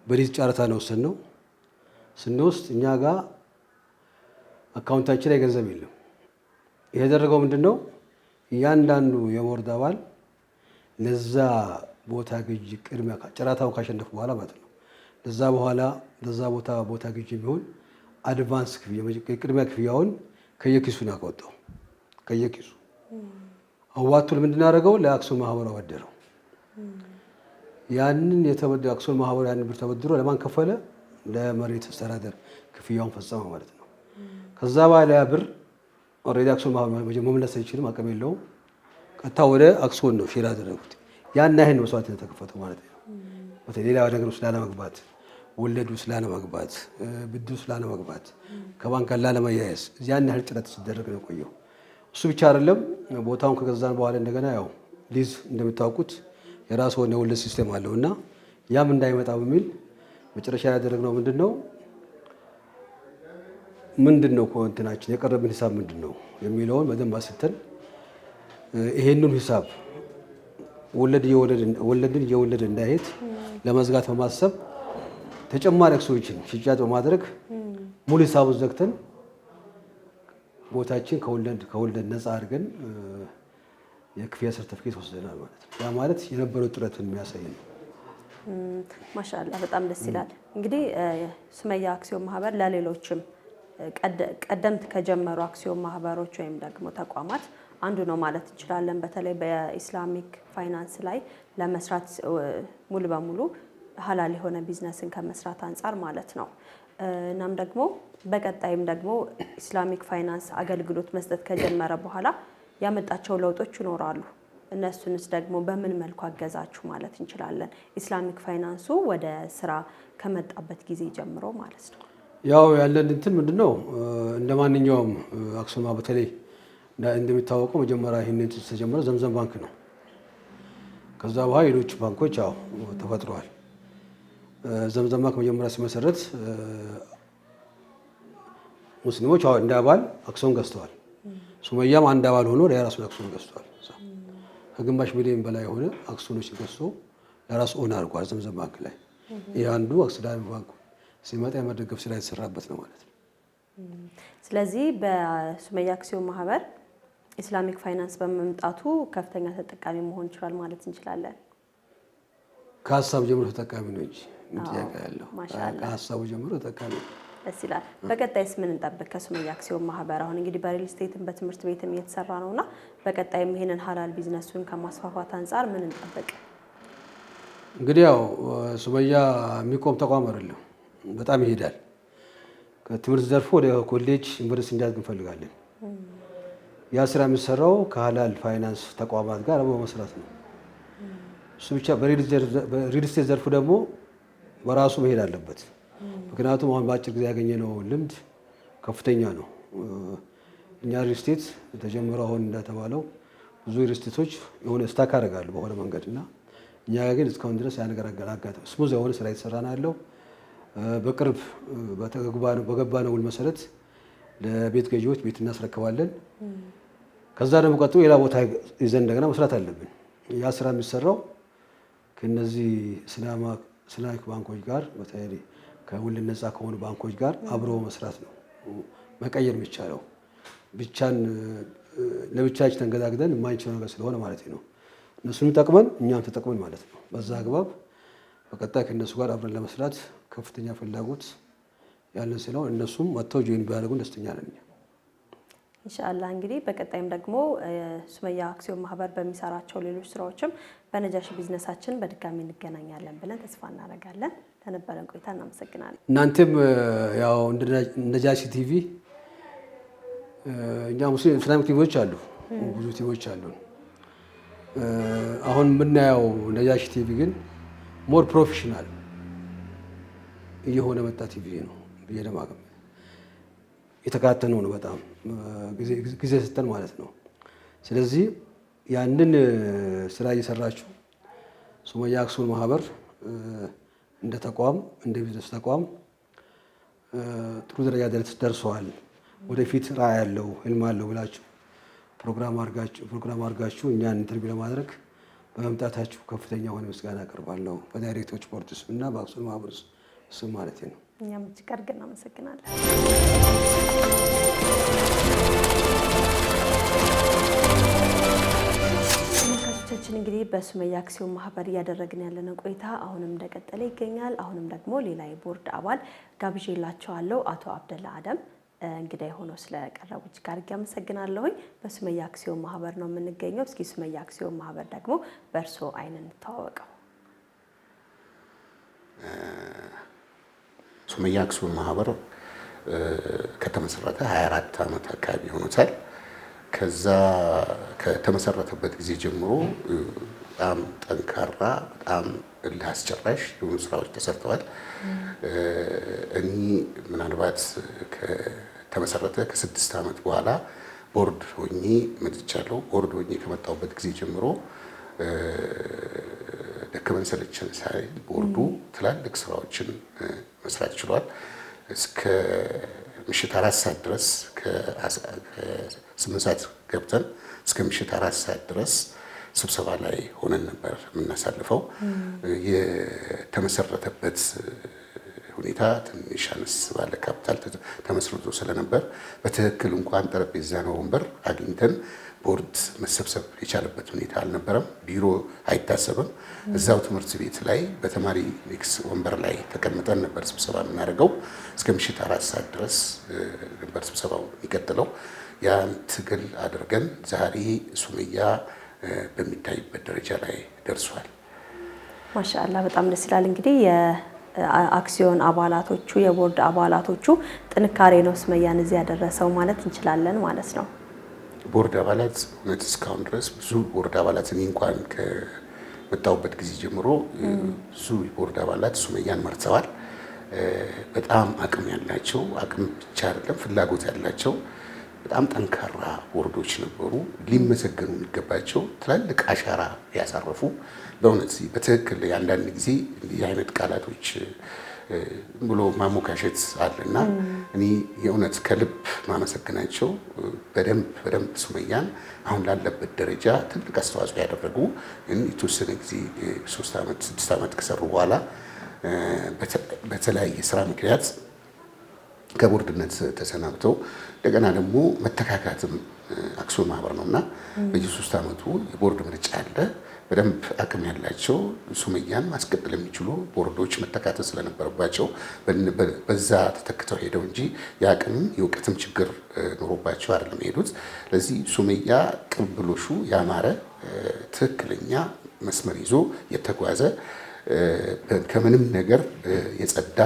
በሊዝ ጨረታ ነው ወሰነው። ስንወስድ እኛ ጋር አካውንታችን ላይ ገንዘብ የለም። ያደረገው ምንድነው? እያንዳንዱ የቦርድ አባል ለዛ ቦታ ግዢ ቅድሚያ ጨረታው ካሸነፉ በኋላ ማለት ነው ለዛ ቦታ ግዢ የሚሆን አድቫንስ ክፍያ ቅድሚያ ክፍያውን ከየኪሱ ነው ያወጣው። ከየኪሱ አዋጡ ለምንድን ያደረገው ለአክሲዮን ማህበሩ አበደረው። ያንን የተበደረው አክሲዮን ማህበሩ ያንን ብር ተበድሮ ለማን ከፈለ? ለመሬት አስተዳደር ክፍያውን ፈጸመ ማለት ነው። ከዛ በኋላ ያ ብር ኦልሬዲ አክሲዮን ማህበሩ መመለስ አይችልም፣ አቅም የለውም። ቀጥታ ወደ አክሲዮን ነው ሼር ያደረጉት። ያን ያህል መስዋዕትነት ተከፈተው ማለት ነው። ሌላ ነገር ውስጥ ላለመግባት፣ ወለዱ ውስጥ ላለመግባት፣ ብድር ውስጥ ላለመግባት፣ ከባንክ ጋር ላለመያያዝ ያን ያህል ጥረት ሲደረግ ነው ቆየው። እሱ ብቻ አይደለም፣ ቦታውን ከገዛን በኋላ እንደገና ያው ሊዝ እንደምታውቁት የራሱ የሆነ የወለድ ሲስተም አለው እና ያም እንዳይመጣ በሚል መጨረሻ ያደረግነው ምንድነው እንትናችን የቀረብን ሂሳብ ምንድነው የሚለውን በደንብ አስተን ይሄንን ሂሳብ ወለድን እየወለደ እንዳይሄድ ለመዝጋት በማሰብ ተጨማሪ አክሲዮኖችን ሽያጭ በማድረግ ሙሉ ሂሳቡን ዘግተን ቦታችን ከወለድ ነፃ አድርገን የክፍያ ሰርተፊኬት ወስደናል ማለት ነው። ያ ማለት የነበረው ጥረትን የሚያሳይ ነው።
ማሻአላ በጣም ደስ ይላል። እንግዲህ ሱመያ አክሲዮን ማህበር ለሌሎችም ቀደምት ከጀመሩ አክሲዮን ማህበሮች ወይም ደግሞ ተቋማት አንዱ ነው ማለት እንችላለን። በተለይ በኢስላሚክ ፋይናንስ ላይ ለመስራት ሙሉ በሙሉ ሀላል የሆነ ቢዝነስን ከመስራት አንጻር ማለት ነው። እናም ደግሞ በቀጣይም ደግሞ ኢስላሚክ ፋይናንስ አገልግሎት መስጠት ከጀመረ በኋላ ያመጣቸው ለውጦች ይኖራሉ። እነሱንስ ደግሞ በምን መልኩ አገዛችሁ ማለት እንችላለን? ኢስላሚክ ፋይናንሱ ወደ ስራ ከመጣበት ጊዜ ጀምሮ ማለት ነው።
ያው ያለን እንትን ምንድነው እንደ ማንኛውም አክሲዮን በተለይ እንደሚታወቀው መጀመሪያ ይሄን የተጀመረው ዘምዘም ባንክ ነው። ከዛ በኋላ ሌሎች ባንኮች ያው ተፈጥረዋል። ዘምዘም ባንክ መጀመሪያ ሲመሰረት ሙስሊሞች እንደ አባል አክሲዮን ገዝተዋል። ሱመያም አንድ አባል ሆኖ የራሱን አክሲዮን ገዝቷል። ከግማሽ ሚሊዮን በላይ የሆነ አክሲዮኖች ገዝቶ ለራሱ ኦን አድርጓል ዘምዘም ባንክ ላይ። ይህ አንዱ አክሲዮን ባንኩ ሲመጣ የመደገፍ ስራ የተሰራበት ነው ማለት ነው።
ስለዚህ በሱመያ አክሲዮን ማህበር ኢስላሚክ ፋይናንስ በመምጣቱ ከፍተኛ ተጠቃሚ መሆን ይችላል ማለት እንችላለን።
ከሀሳቡ ጀምሮ ተጠቃሚ ነው እንጂ ምን ጥያቄ ያለው? ከሀሳቡ ጀምሮ ተጠቃሚ ነው።
ደስ ይላል። በቀጣይስ ምን እንጠብቅ ከሱመያ አክሲዮን ማህበር? አሁን እንግዲህ በሪል ስቴትም በትምህርት ቤትም እየተሰራ ነውና በቀጣይም ይሄንን ሀላል ቢዝነሱን ከማስፋፋት አንጻር ምን እንጠብቅ?
እንግዲህ ያው ሱመያ የሚቆም ተቋም አይደለም፣ በጣም ይሄዳል። ከትምህርት ዘርፉ ወደ ኮሌጅ ዩኒቨርሲቲ እንዲያድግ እንፈልጋለን። ያ ስራ የሚሰራው ከሀላል ፋይናንስ ተቋማት ጋር በመስራት ነው። እሱ ብቻ በሪል ስቴት ዘርፉ ደግሞ በራሱ መሄድ አለበት። ምክንያቱም አሁን በአጭር ጊዜ ያገኘነው ልምድ ከፍተኛ ነው። እኛ ሪል ስቴት ተጀምሮ አሁን እንደተባለው ብዙ ሪል ስቴቶች የሆነ ስታክ ያደርጋሉ በሆነ መንገድ እና እኛ ግን እስካሁን ድረስ ያ ነገር አጋጣሚ ስሙዝ የሆነ ስራ የተሰራ ነው ያለው። በቅርብ በገባነው ውል መሰረት ለቤት ገዢዎች ቤት እናስረክባለን። ከዛ ደግሞ ቀጥሎ ሌላ ቦታ ይዘን እንደገና መስራት አለብን። ያ ስራ የሚሰራው ከነዚህ ኢስላሚክ ባንኮች ጋር በተለይ ከወለድ ነፃ ከሆኑ ባንኮች ጋር አብሮ መስራት ነው መቀየር የሚቻለው። ብቻን ለብቻችን ተንገዳግደን የማንችለው ነገር ስለሆነ ማለት ነው። እነሱንም ጠቅመን እኛም ተጠቅመን ማለት ነው። በዛ አግባብ በቀጣይ ከእነሱ ጋር አብረን ለመስራት ከፍተኛ ፍላጎት ያለን ስለሆነ እነሱም መጥተው ጆይን ቢያደርጉን ደስተኛ ነን።
ኢንሻአላህ እንግዲህ በቀጣይም ደግሞ ሱመያ አክሲዮን ማህበር በሚሰራቸው ሌሎች ስራዎችም በነጃሺ ቢዝነሳችን በድጋሚ እንገናኛለን ብለን ተስፋ እናደርጋለን። ለነበረን ቆይታ እናመሰግናለን።
እናንተም ያው ነጃሺ ቲቪ እኛ ሙስሊም ኢስላሚክ ቲቪዎች አሉ፣ ብዙ ቲቪዎች አሉ። አሁን የምናየው ነጃሺ ቲቪ ግን ሞር ፕሮፌሽናል እየሆነ መጣ ቲቪ ነው ብዬ ለማገም የተካተነው ነው። በጣም ጊዜ ሰጠን ማለት ነው። ስለዚህ ያንን ስራ እየሰራችሁ ሱመያ አክሲዮን ማህበር እንደ ተቋም እንደ ቢዝነስ ተቋም ጥሩ ደረጃ ደርሰዋል፣ ወደፊት ራዕይ ያለው ህልም አለው ብላችሁ ፕሮግራም አድርጋችሁ እኛን ኢንተርቪው ለማድረግ በመምጣታችሁ ከፍተኛ የሆነ ምስጋና አቀርባለሁ በዳይሬክቶች ቦርድ ስም እና በአክሲዮን ማህበር ስም ማለት ነው።
እኛም እጅግ አድርገን እናመሰግናለን። ተመልካቾቻችን እንግዲህ በሱመያ አክሲዮን ማህበር እያደረግን ያለነው ቆይታ አሁንም እንደቀጠለ ይገኛል። አሁንም ደግሞ ሌላ የቦርድ አባል ጋብዤላቸዋለሁ። አቶ አብደላ አደም እንግዲህ ሆኖ ስለቀረቡት ጋር አመሰግናለሁኝ። በሱመያ አክሲዮን ማህበር ነው የምንገኘው። እስኪ ሱመያ አክሲዮን ማህበር ደግሞ በእርሶ አይን እንተዋወቀው።
ሱመያ አክሲዮን ማህበር ከተመሰረተ 24 ዓመት አካባቢ ሆኖታል። ከዛ ከተመሰረተበት ጊዜ ጀምሮ በጣም ጠንካራ በጣም እልህ አስጨራሽ የሆኑ ስራዎች ተሰርተዋል። እኔ ምናልባት ከተመሰረተ ከ6 ዓመት በኋላ ቦርድ ሆኜ መጥቻለሁ። ቦርድ ሆኜ ከመጣሁበት ጊዜ ጀምሮ ደከመን ሰለቸን ሳይል ቦርዱ ትላልቅ ስራዎችን መስራት ችሏል። እስከ ምሽት 4 ሰዓት ድረስ ከ8 ሰዓት ገብተን እስከ ምሽት 4 ሰዓት ድረስ ስብሰባ ላይ ሆነን ነበር የምናሳልፈው። የተመሰረተበት ሁኔታ ትንሽ አነስ ባለ ካፒታል ተመስርቶ ስለነበር በትክክል እንኳን ጠረጴዛና ወንበር አግኝተን ቦርድ መሰብሰብ የቻለበት ሁኔታ አልነበረም። ቢሮ አይታሰብም። እዛው ትምህርት ቤት ላይ በተማሪ ኔክስ ወንበር ላይ ተቀምጠን ነበር ስብሰባ የምናደርገው። እስከ ምሽት 4 ሰዓት ድረስ ነበር ስብሰባው የሚቀጥለው። ያን ትግል አድርገን ዛሬ ሱመያ በሚታይበት ደረጃ ላይ ደርሷል።
ማሻአላህ በጣም ደስ ይላል። እንግዲህ የአክሲዮን አባላቶቹ የቦርድ አባላቶቹ ጥንካሬ ነው ሱመያን እዚህ ያደረሰው ማለት እንችላለን ማለት ነው።
ቦርድ አባላት እውነት እስካሁን ድረስ ብዙ ቦርድ አባላት እኔ እንኳን ከመጣሁበት ጊዜ ጀምሮ ብዙ ቦርድ አባላት ሱመያን መርተዋል። በጣም አቅም ያላቸው አቅም ብቻ አይደለም ፍላጎት ያላቸው በጣም ጠንካራ ቦርዶች ነበሩ። ሊመሰገኑ የሚገባቸው ትላልቅ አሻራ ያሳረፉ በእውነት በትክክል አንዳንድ ጊዜ እንዲህ አይነት ቃላቶች ብሎ ማሞካሸት አለና እኔ የእውነት ከልብ ማመሰግናቸው በደንብ ሱመያን አሁን ላለበት ደረጃ ትልቅ አስተዋጽኦ ያደረጉ ግን የተወሰነ ጊዜ 3 ዓመት 6 ዓመት ከሰሩ በኋላ በተለያየ ስራ ምክንያት ከቦርድነት ተሰናብተው እንደገና ደግሞ መተካካትም አክሲዮን ማህበር ነውና በየ3 ዓመቱ የቦርድ ምርጫ አለ። በደንብ አቅም ያላቸው ሱመያን ማስቀጠል የሚችሉ ቦርዶች መተካተት ስለነበረባቸው በዛ ተተክተው ሄደው እንጂ የአቅምም የእውቀትም ችግር ኖሮባቸው አይደለም ሄዱት። ለዚህ ሱመያ ቅብብሎሹ ያማረ ትክክለኛ መስመር ይዞ የተጓዘ ከምንም ነገር የጸዳ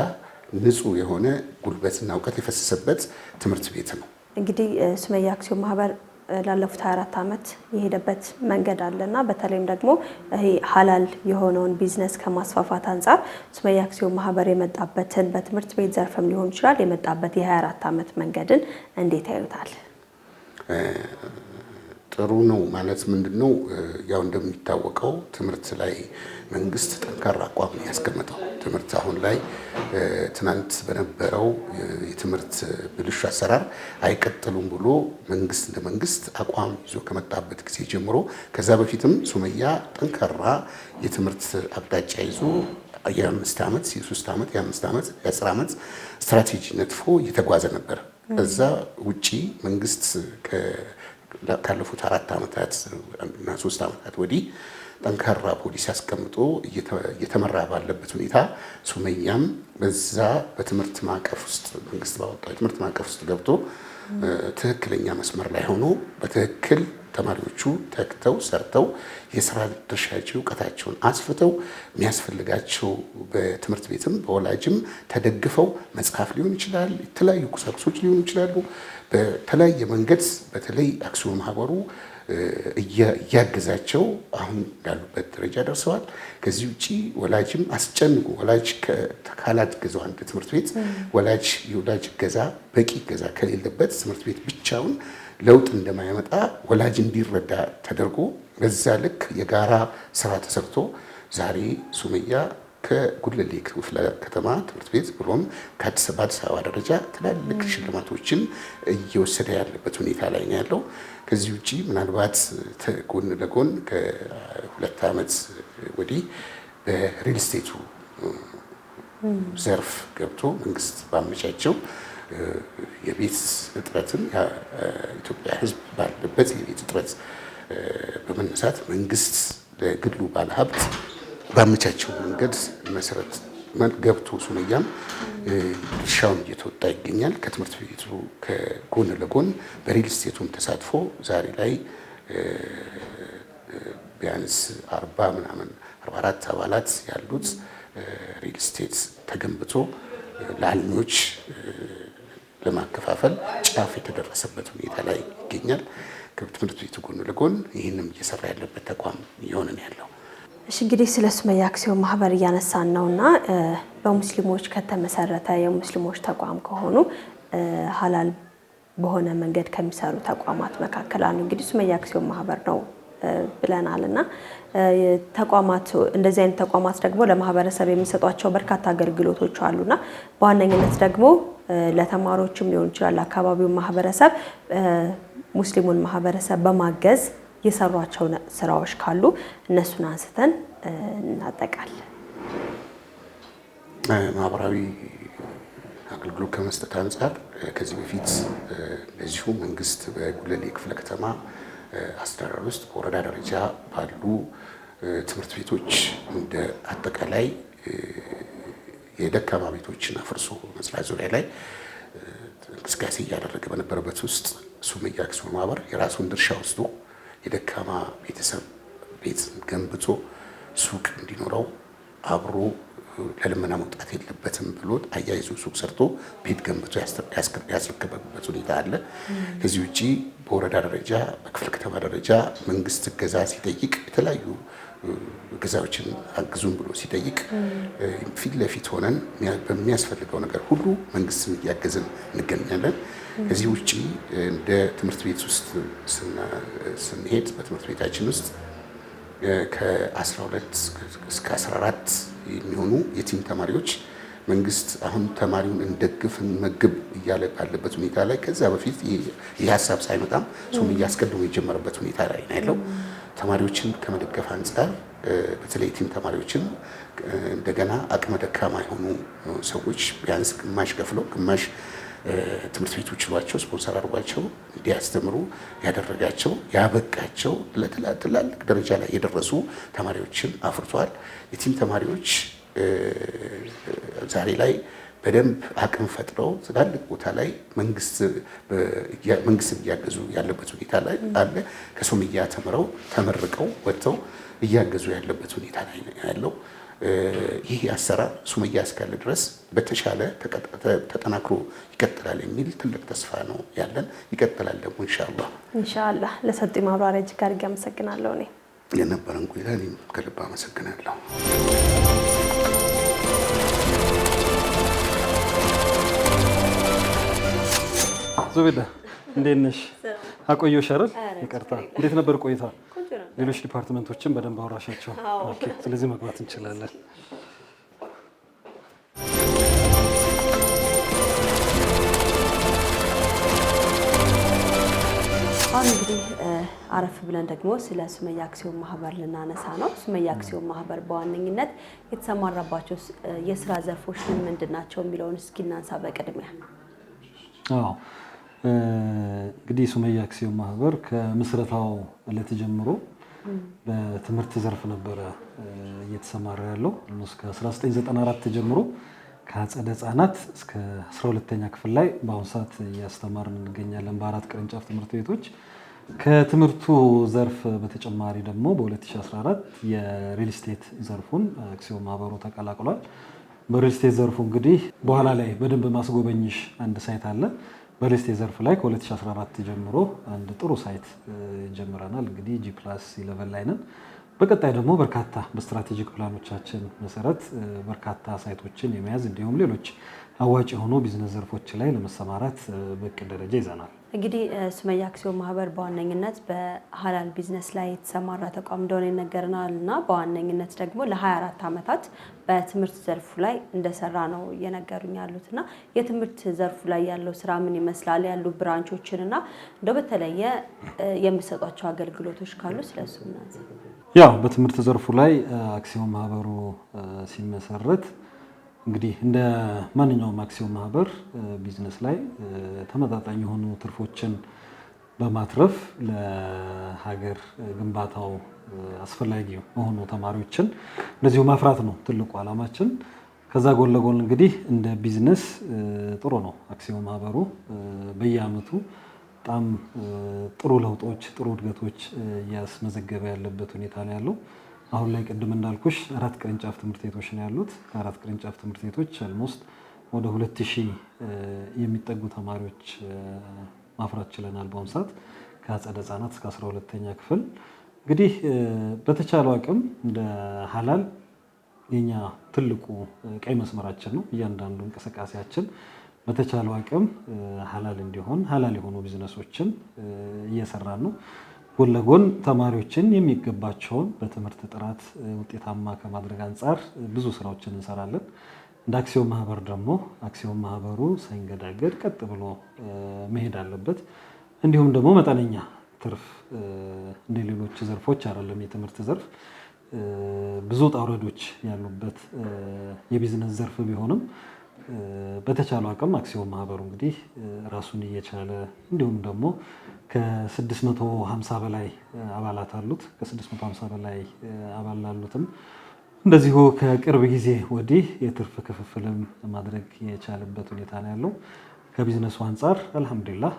ንጹህ የሆነ ጉልበትና እውቀት የፈሰሰበት ትምህርት ቤት ነው።
እንግዲህ ሱመያ አክሲዮን ማህበር ላለፉት 24 ዓመት የሄደበት መንገድ አለና በተለይም ደግሞ ይሄ ሐላል የሆነውን ቢዝነስ ከማስፋፋት አንጻር ሱመያ አክሲዮን ማህበር የመጣበትን በትምህርት ቤት ዘርፍም ሊሆን ይችላል የመጣበት የ24 ዓመት መንገድን እንዴት ያዩታል?
ጥሩ ነው ማለት ምንድነው? ያው እንደሚታወቀው ትምህርት ላይ መንግስት ጠንካራ አቋም ያስቀመጠው ትምህርት አሁን ላይ ትናንት በነበረው የትምህርት ብልሹ አሰራር አይቀጥሉም ብሎ መንግስት እንደ መንግስት አቋም ይዞ ከመጣበት ጊዜ ጀምሮ ከዛ በፊትም ሱመያ ጠንካራ የትምህርት አቅጣጫ ይዞ የ5 ዓመት የ3 ዓመት የ5 ዓመት የ10 ዓመት ስትራቴጂ ነጥፎ እየተጓዘ ነበር። ከዛ ውጪ መንግስት ካለፉት 4 ዓመታት እና 3 ዓመታት ወዲህ ጠንካራ ፖሊሲ አስቀምጦ እየተመራ ባለበት ሁኔታ ሱመያም በዛ በትምህርት ማዕቀፍ ውስጥ መንግስት ባወጣው የትምህርት ማዕቀፍ ውስጥ ገብቶ ትክክለኛ መስመር ላይ ሆኖ በትክክል ተማሪዎቹ ተክተው ሰርተው የስራ ድርሻቸው እውቀታቸውን አስፍተው የሚያስፈልጋቸው በትምህርት ቤትም በወላጅም ተደግፈው መጽሐፍ ሊሆን ይችላል፣ የተለያዩ ቁሳቁሶች ሊሆኑ ይችላሉ። በተለያየ መንገድ በተለይ አክሲዮን ማህበሩ እያገዛቸው አሁን ያሉበት ደረጃ ደርሰዋል። ከዚህ ውጪ ወላጅም አስጨንቁ ወላጅ ካላት ገዛው አንድ ትምህርት ቤት ወላጅ የወላጅ ገዛ በቂ ገዛ ከሌለበት ትምህርት ቤት ብቻውን ለውጥ እንደማያመጣ ወላጅ እንዲረዳ ተደርጎ በዛ ልክ የጋራ ስራ ተሰርቶ ዛሬ ሱመያ ከጉለሌ ክፍለ ከተማ ትምህርት ቤት ብሎም ከአዲስ አበባ ደረጃ ትላልቅ ሽልማቶችን እየወሰደ ያለበት ሁኔታ ላይ ነው ያለው። ከዚህ ውጪ ምናልባት ጎን ለጎን ከ2 ዓመት ወዲህ በሪል ስቴቱ ዘርፍ ገብቶ መንግስት ባመቻቸው የቤት እጥረትን የኢትዮጵያ ሕዝብ ባለበት የቤት እጥረት በመነሳት መንግስት ለግሉ ባለሀብት ባመቻቸው መንገድ መሰረት ገብቶ ሱመያም ድርሻውን እየተወጣ ይገኛል። ከትምህርት ቤቱ ከጎን ለጎን በሪል ስቴቱም ተሳትፎ ዛሬ ላይ ቢያንስ 44 አባላት ያሉት ሪል ስቴት ተገንብቶ ለአልሚዎች ለማከፋፈል ጫፍ የተደረሰበት ሁኔታ ላይ ይገኛል። ከትምህርት ቤቱ ጎን ለጎን ይህንም እየሰራ ያለበት ተቋም እየሆነ ነው ያለው።
እሺ እንግዲህ ስለ ሱመያ አክሲዮን ማህበር እያነሳን ነውና በሙስሊሞች ከተመሰረተ የሙስሊሞች ተቋም ከሆኑ ሀላል በሆነ መንገድ ከሚሰሩ ተቋማት መካከል አንዱ እንግዲህ ሱመያ አክሲዮን ማህበር ነው ብለናልና ተቋማት እንደዚህ አይነት ተቋማት ደግሞ ለማህበረሰብ የሚሰጧቸው በርካታ አገልግሎቶች አሉና በዋነኝነት ደግሞ ለተማሪዎችም ሊሆን ይችላል አካባቢው ማህበረሰብ ሙስሊሙን ማህበረሰብ በማገዝ የሰሯቸው ስራዎች ካሉ እነሱን አንስተን እናጠቃለን።
ማህበራዊ አገልግሎት ከመስጠት አንጻር ከዚህ በፊት ለዚሁ መንግስት በጉለሌ ክፍለ ከተማ አስተዳደር ውስጥ በወረዳ ደረጃ ባሉ ትምህርት ቤቶች እንደ አጠቃላይ የደካማ ቤቶችን አፍርሶ መስራት ዙሪያ ላይ እንቅስቃሴ እያደረገ በነበረበት ውስጥ ሱመያ አክሲዮን ማህበር የራሱን ድርሻ ወስዶ የደካማ ቤተሰብ ቤት ገንብቶ ሱቅ እንዲኖረው አብሮ ለልመና መውጣት የለበትም ብሎ አያይዞ ሱቅ ሰርቶ ቤት ገንብቶ ያስረከበበት ሁኔታ አለ። ከዚህ ውጪ በወረዳ ደረጃ በክፍለ ከተማ ደረጃ መንግስት እገዛ ሲጠይቅ የተለያዩ እገዛዎችን አግዙን ብሎ ሲጠይቅ ፊት ለፊት ሆነን በሚያስፈልገው ነገር ሁሉ መንግስትን እያገዝን እንገኛለን። ከዚህ ውጪ እንደ ትምህርት ቤት ውስጥ ስንሄድ በትምህርት ቤታችን ውስጥ ከ12 እስከ 14 የሚሆኑ የቲም ተማሪዎች መንግስት አሁን ተማሪውን እንደግፍ እንመግብ እያለ ባለበት ሁኔታ ላይ ከዛ በፊት ይህ ሀሳብ ሳይመጣም ሱመያ አስቀድሞ የጀመረበት ሁኔታ ላይ ነው ያለው። ተማሪዎችን ከመደገፍ አንጻር በተለይ ቲም ተማሪዎችን እንደገና አቅመ ደካማ የሆኑ ሰዎች ቢያንስ ግማሽ ከፍለው ግማሽ ትምህርት ቤቱ ችሏቸው ስፖንሰር አድርጓቸው እንዲያስተምሩ ያደረጋቸው ያበቃቸው ለትላልቅ ደረጃ ላይ የደረሱ ተማሪዎችን አፍርቷል። የቲም ተማሪዎች ዛሬ ላይ በደንብ አቅም ፈጥረው ትላልቅ ቦታ ላይ መንግስት እያገዙ ያለበት ሁኔታ ላይ አለ። ከሱመያ ተምረው ተመርቀው ወጥተው እያገዙ ያለበት ሁኔታ ላይ ያለው ይህ አሰራር ሱመያ እስካለ ድረስ በተሻለ ተጠናክሮ ይቀጥላል የሚል ትልቅ ተስፋ ነው ያለን። ይቀጥላል ደግሞ ኢንሻአላህ።
ለሰጡኝ ማብራሪያ እጅግ አድርጌ አመሰግናለሁ። እኔ
የነበረን ቆይታ እኔም ከልብ አመሰግናለሁ።
ዙቤዳ እንዴት ነሽ? አቆየሁሽ አይደል? ይቅርታ። እንዴት ነበር ቆይታ? ሌሎች ዲፓርትመንቶችን በደንብ አወራሻቸው? ኦኬ። ስለዚህ መግባት እንችላለን።
አሁን እንግዲህ አረፍ ብለን ደግሞ ስለ ሱመያ አክሲዮን ማህበር ልናነሳ ነው። ሱመያ አክሲዮን ማህበር በዋነኝነት የተሰማራባቸው የስራ ዘርፎች ምንድን ናቸው የሚለውን እስኪ እናንሳ በቅድሚያ።
እንግዲህ ሱመያ አክሲዮን ማህበር ከምስረታው ዕለት ጀምሮ በትምህርት ዘርፍ ነበረ እየተሰማራ ያለው። እስከ 1994 ጀምሮ ከአጸደ ህጻናት እስከ 12ኛ ክፍል ላይ በአሁኑ ሰዓት እያስተማርን እንገኛለን በ4 ቅርንጫፍ ትምህርት ቤቶች። ከትምህርቱ ዘርፍ በተጨማሪ ደግሞ በ2014 የሪል ስቴት ዘርፉን አክሲዮን ማህበሩ ተቀላቅሏል። በሪል ስቴት ዘርፉ እንግዲህ በኋላ ላይ በደንብ ማስጎበኝሽ አንድ ሳይት አለ። በሪል ስቴት ዘርፍ ላይ ከ2014 ጀምሮ አንድ ጥሩ ሳይት ጀምረናል። እንግዲህ G+11 ላይ ነን። በቀጣይ ደግሞ በርካታ በስትራቴጂክ ፕላኖቻችን መሰረት በርካታ ሳይቶችን የመያዝ እንዲሁም ሌሎች አዋጭ የሆኑ ቢዝነስ ዘርፎች ላይ ለመሰማራት በእቅድ ደረጃ ይዘናል።
እንግዲህ ሱመያ አክሲዮን ማህበር በዋነኝነት በሀላል ቢዝነስ ላይ የተሰማራ ተቋም እንደሆነ ይነገርናል እና በዋነኝነት ደግሞ ለ24 ዓመታት በትምህርት ዘርፉ ላይ እንደሰራ ነው እየነገሩኝ ያሉት እና የትምህርት ዘርፉ ላይ ያለው ስራ ምን ይመስላል ያሉ ብራንቾችን እና እንደው በተለየ የሚሰጧቸው አገልግሎቶች ካሉ ስለሱ እናንሳ።
ያው በትምህርት ዘርፉ ላይ አክሲዮን ማህበሩ ሲመሰረት እንግዲህ እንደ ማንኛውም አክሲዮን ማህበር ቢዝነስ ላይ ተመጣጣኝ የሆኑ ትርፎችን በማትረፍ ለሀገር ግንባታው አስፈላጊ የሆኑ ተማሪዎችን እንደዚሁ ማፍራት ነው ትልቁ ዓላማችን። ከዛ ጎን ለጎን እንግዲህ እንደ ቢዝነስ ጥሩ ነው። አክሲዮን ማህበሩ በየአመቱ በጣም ጥሩ ለውጦች፣ ጥሩ እድገቶች እያስመዘገበ ያለበት ሁኔታ ነው ያለው። አሁን ላይ ቅድም እንዳልኩሽ 4 ቅርንጫፍ ትምህርት ቤቶች ነው ያሉት። ከ4 ቅርንጫፍ ትምህርት ቤቶች ኦልሞስት ወደ 2000 የሚጠጉ ተማሪዎች ማፍራት ችለናል በአሁኑ ሰዓት ከአጸደ ህጻናት እስከ 12ኛ ክፍል። እንግዲህ በተቻለው አቅም እንደ ሀላል የኛ ትልቁ ቀይ መስመራችን ነው። እያንዳንዱ እንቅስቃሴያችን በተቻለው አቅም ሀላል እንዲሆን ሀላል የሆኑ ቢዝነሶችን እየሰራን ነው። ጎን ለጎን ተማሪዎችን የሚገባቸውን በትምህርት ጥራት ውጤታማ ከማድረግ አንጻር ብዙ ስራዎችን እንሰራለን። እንደ አክሲዮን ማህበር ደግሞ አክሲዮን ማህበሩ ሳይንገዳገድ ቀጥ ብሎ መሄድ አለበት። እንዲሁም ደግሞ መጠነኛ ትርፍ እንደ ሌሎች ዘርፎች አይደለም። የትምህርት ዘርፍ ብዙ ውጣ ውረዶች ያሉበት የቢዝነስ ዘርፍ ቢሆንም በተቻለው አቅም አክሲዮን ማህበሩ እንግዲህ ራሱን እየቻለ እንዲሁም ደግሞ ከ650 በላይ አባላት አሉት። ከ650 በላይ አባል ላሉትም እንደዚሁ ከቅርብ ጊዜ ወዲህ የትርፍ ክፍፍልም ማድረግ የቻለበት ሁኔታ ነው ያለው። ከቢዝነሱ አንጻር አልሐምዱሊላህ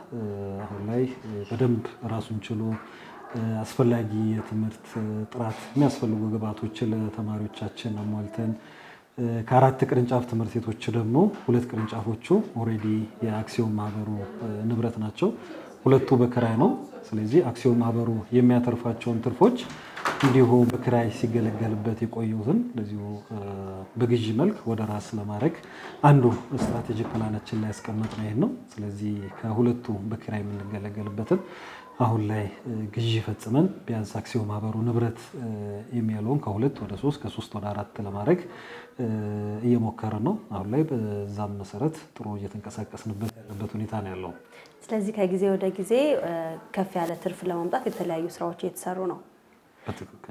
አሁን ላይ በደንብ ራሱን ችሎ አስፈላጊ የትምህርት ጥራት የሚያስፈልጉ ግብዓቶችን ለተማሪዎቻችን አሟልተን ከ4 ቅርንጫፍ ትምህርት ቤቶች ደግሞ 2 ቅርንጫፎቹ ኦልሬዲ የአክሲዮን ማህበሩ ንብረት ናቸው። 2ቱ በክራይ ነው። ስለዚህ አክሲዮን ማህበሩ የሚያተርፋቸውን ትርፎች እንዲሁ በክራይ ሲገለገልበት የቆዩትን እንደዚሁ በግዢ መልክ ወደ ራስ ለማድረግ አንዱ ስትራቴጂክ ፕላናችን ላይ ያስቀመጥ ነው ይሄን ነው። ስለዚህ ከ2ቱ በክራይ የምንገለገልበትን አሁን ላይ ግዢ ፈጽመን ቢያንስ አክሲዮን ማህበሩ ንብረት የሚያለውን ከ2 ወደ 3 ከ3 ወደ 4 ለማድረግ እየሞከረ ነው። አሁን ላይ በዛም መሰረት ጥሩ እየተንቀሳቀስንበት ያለበት ሁኔታ ነው ያለው።
ስለዚህ ከጊዜ ወደ ጊዜ ከፍ ያለ ትርፍ ለማምጣት የተለያዩ ስራዎች እየተሰሩ ነው።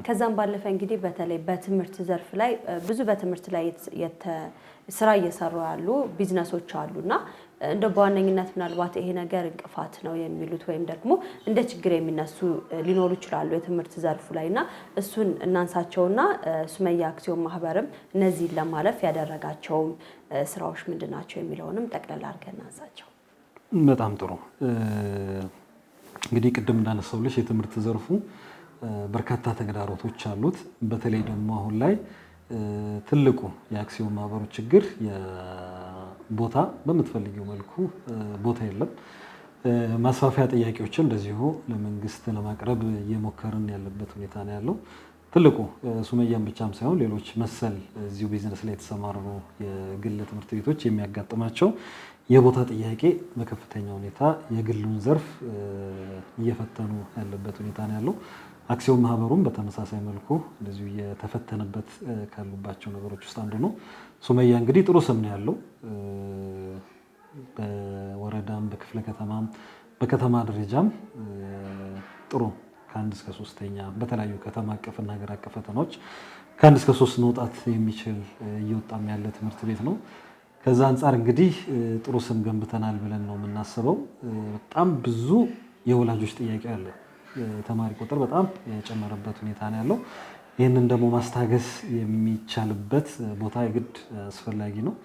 ከዛም ባለፈ እንግዲህ በተለይ በትምህርት ዘርፍ ላይ ብዙ በትምህርት ላይ ስራ እየሰሩ ያሉ ቢዝነሶች አሉና እንደ በዋነኝነት ምናልባት ይሄ ነገር እንቅፋት ነው የሚሉት ወይም ደግሞ እንደ ችግር የሚነሱ ሊኖሩ ይችላሉ የትምህርት ዘርፉ ላይና እሱን እናንሳቸውና ሱመያ አክሲዮን ማህበርም እነዚህን ለማለፍ ያደረጋቸው ስራዎች ምንድናቸው የሚለውንም ጠቅለል አድርገን እናንሳቸው።
በጣም ጥሩ። እንግዲህ ቅድም እንዳነሳውልሽ የትምህርት ዘርፉ በርካታ ተግዳሮቶች አሉት። በተለይ ደግሞ አሁን ላይ ትልቁ የአክሲዮን ማህበሩ ችግር ቦታ በምትፈልጊው መልኩ ቦታ የለም። ማስፋፊያ ጥያቄዎችን እንደዚሁ ለመንግስት ለማቅረብ እየሞከርን ያለበት ሁኔታ ነው ያለው። ትልቁ ሱመያን ብቻም ሳይሆን ሌሎች መሰል እዚሁ ቢዝነስ ላይ የተሰማሩ የግል ትምህርት ቤቶች የሚያጋጥማቸው የቦታ ጥያቄ በከፍተኛ ሁኔታ የግሉን ዘርፍ እየፈተኑ ያለበት ሁኔታ ነው ያለው። አክሲዮን ማህበሩም በተመሳሳይ መልኩ እንደዚሁ እየተፈተነበት ካሉባቸው ነገሮች ውስጥ አንዱ ነው። ሱመያ እንግዲህ ጥሩ ስም ነው ያለው። በወረዳም በክፍለ ከተማም በከተማ ደረጃም ጥሩ ከ1 እስከ 3ኛ በተለያዩ ከተማ አቀፍና ሀገር አቀፍ ፈተናዎች ከ1 እስከ 3 መውጣት የሚችል እየወጣም ያለ ትምህርት ቤት ነው። ከዛ አንጻር እንግዲህ ጥሩ ስም ገንብተናል ብለን ነው የምናስበው። በጣም ብዙ የወላጆች ጥያቄ አለ። የተማሪ ቁጥር በጣም የጨመረበት ሁኔታ ነው ያለው። ይህንን ደግሞ ማስታገስ የሚቻልበት ቦታ የግድ አስፈላጊ ነው።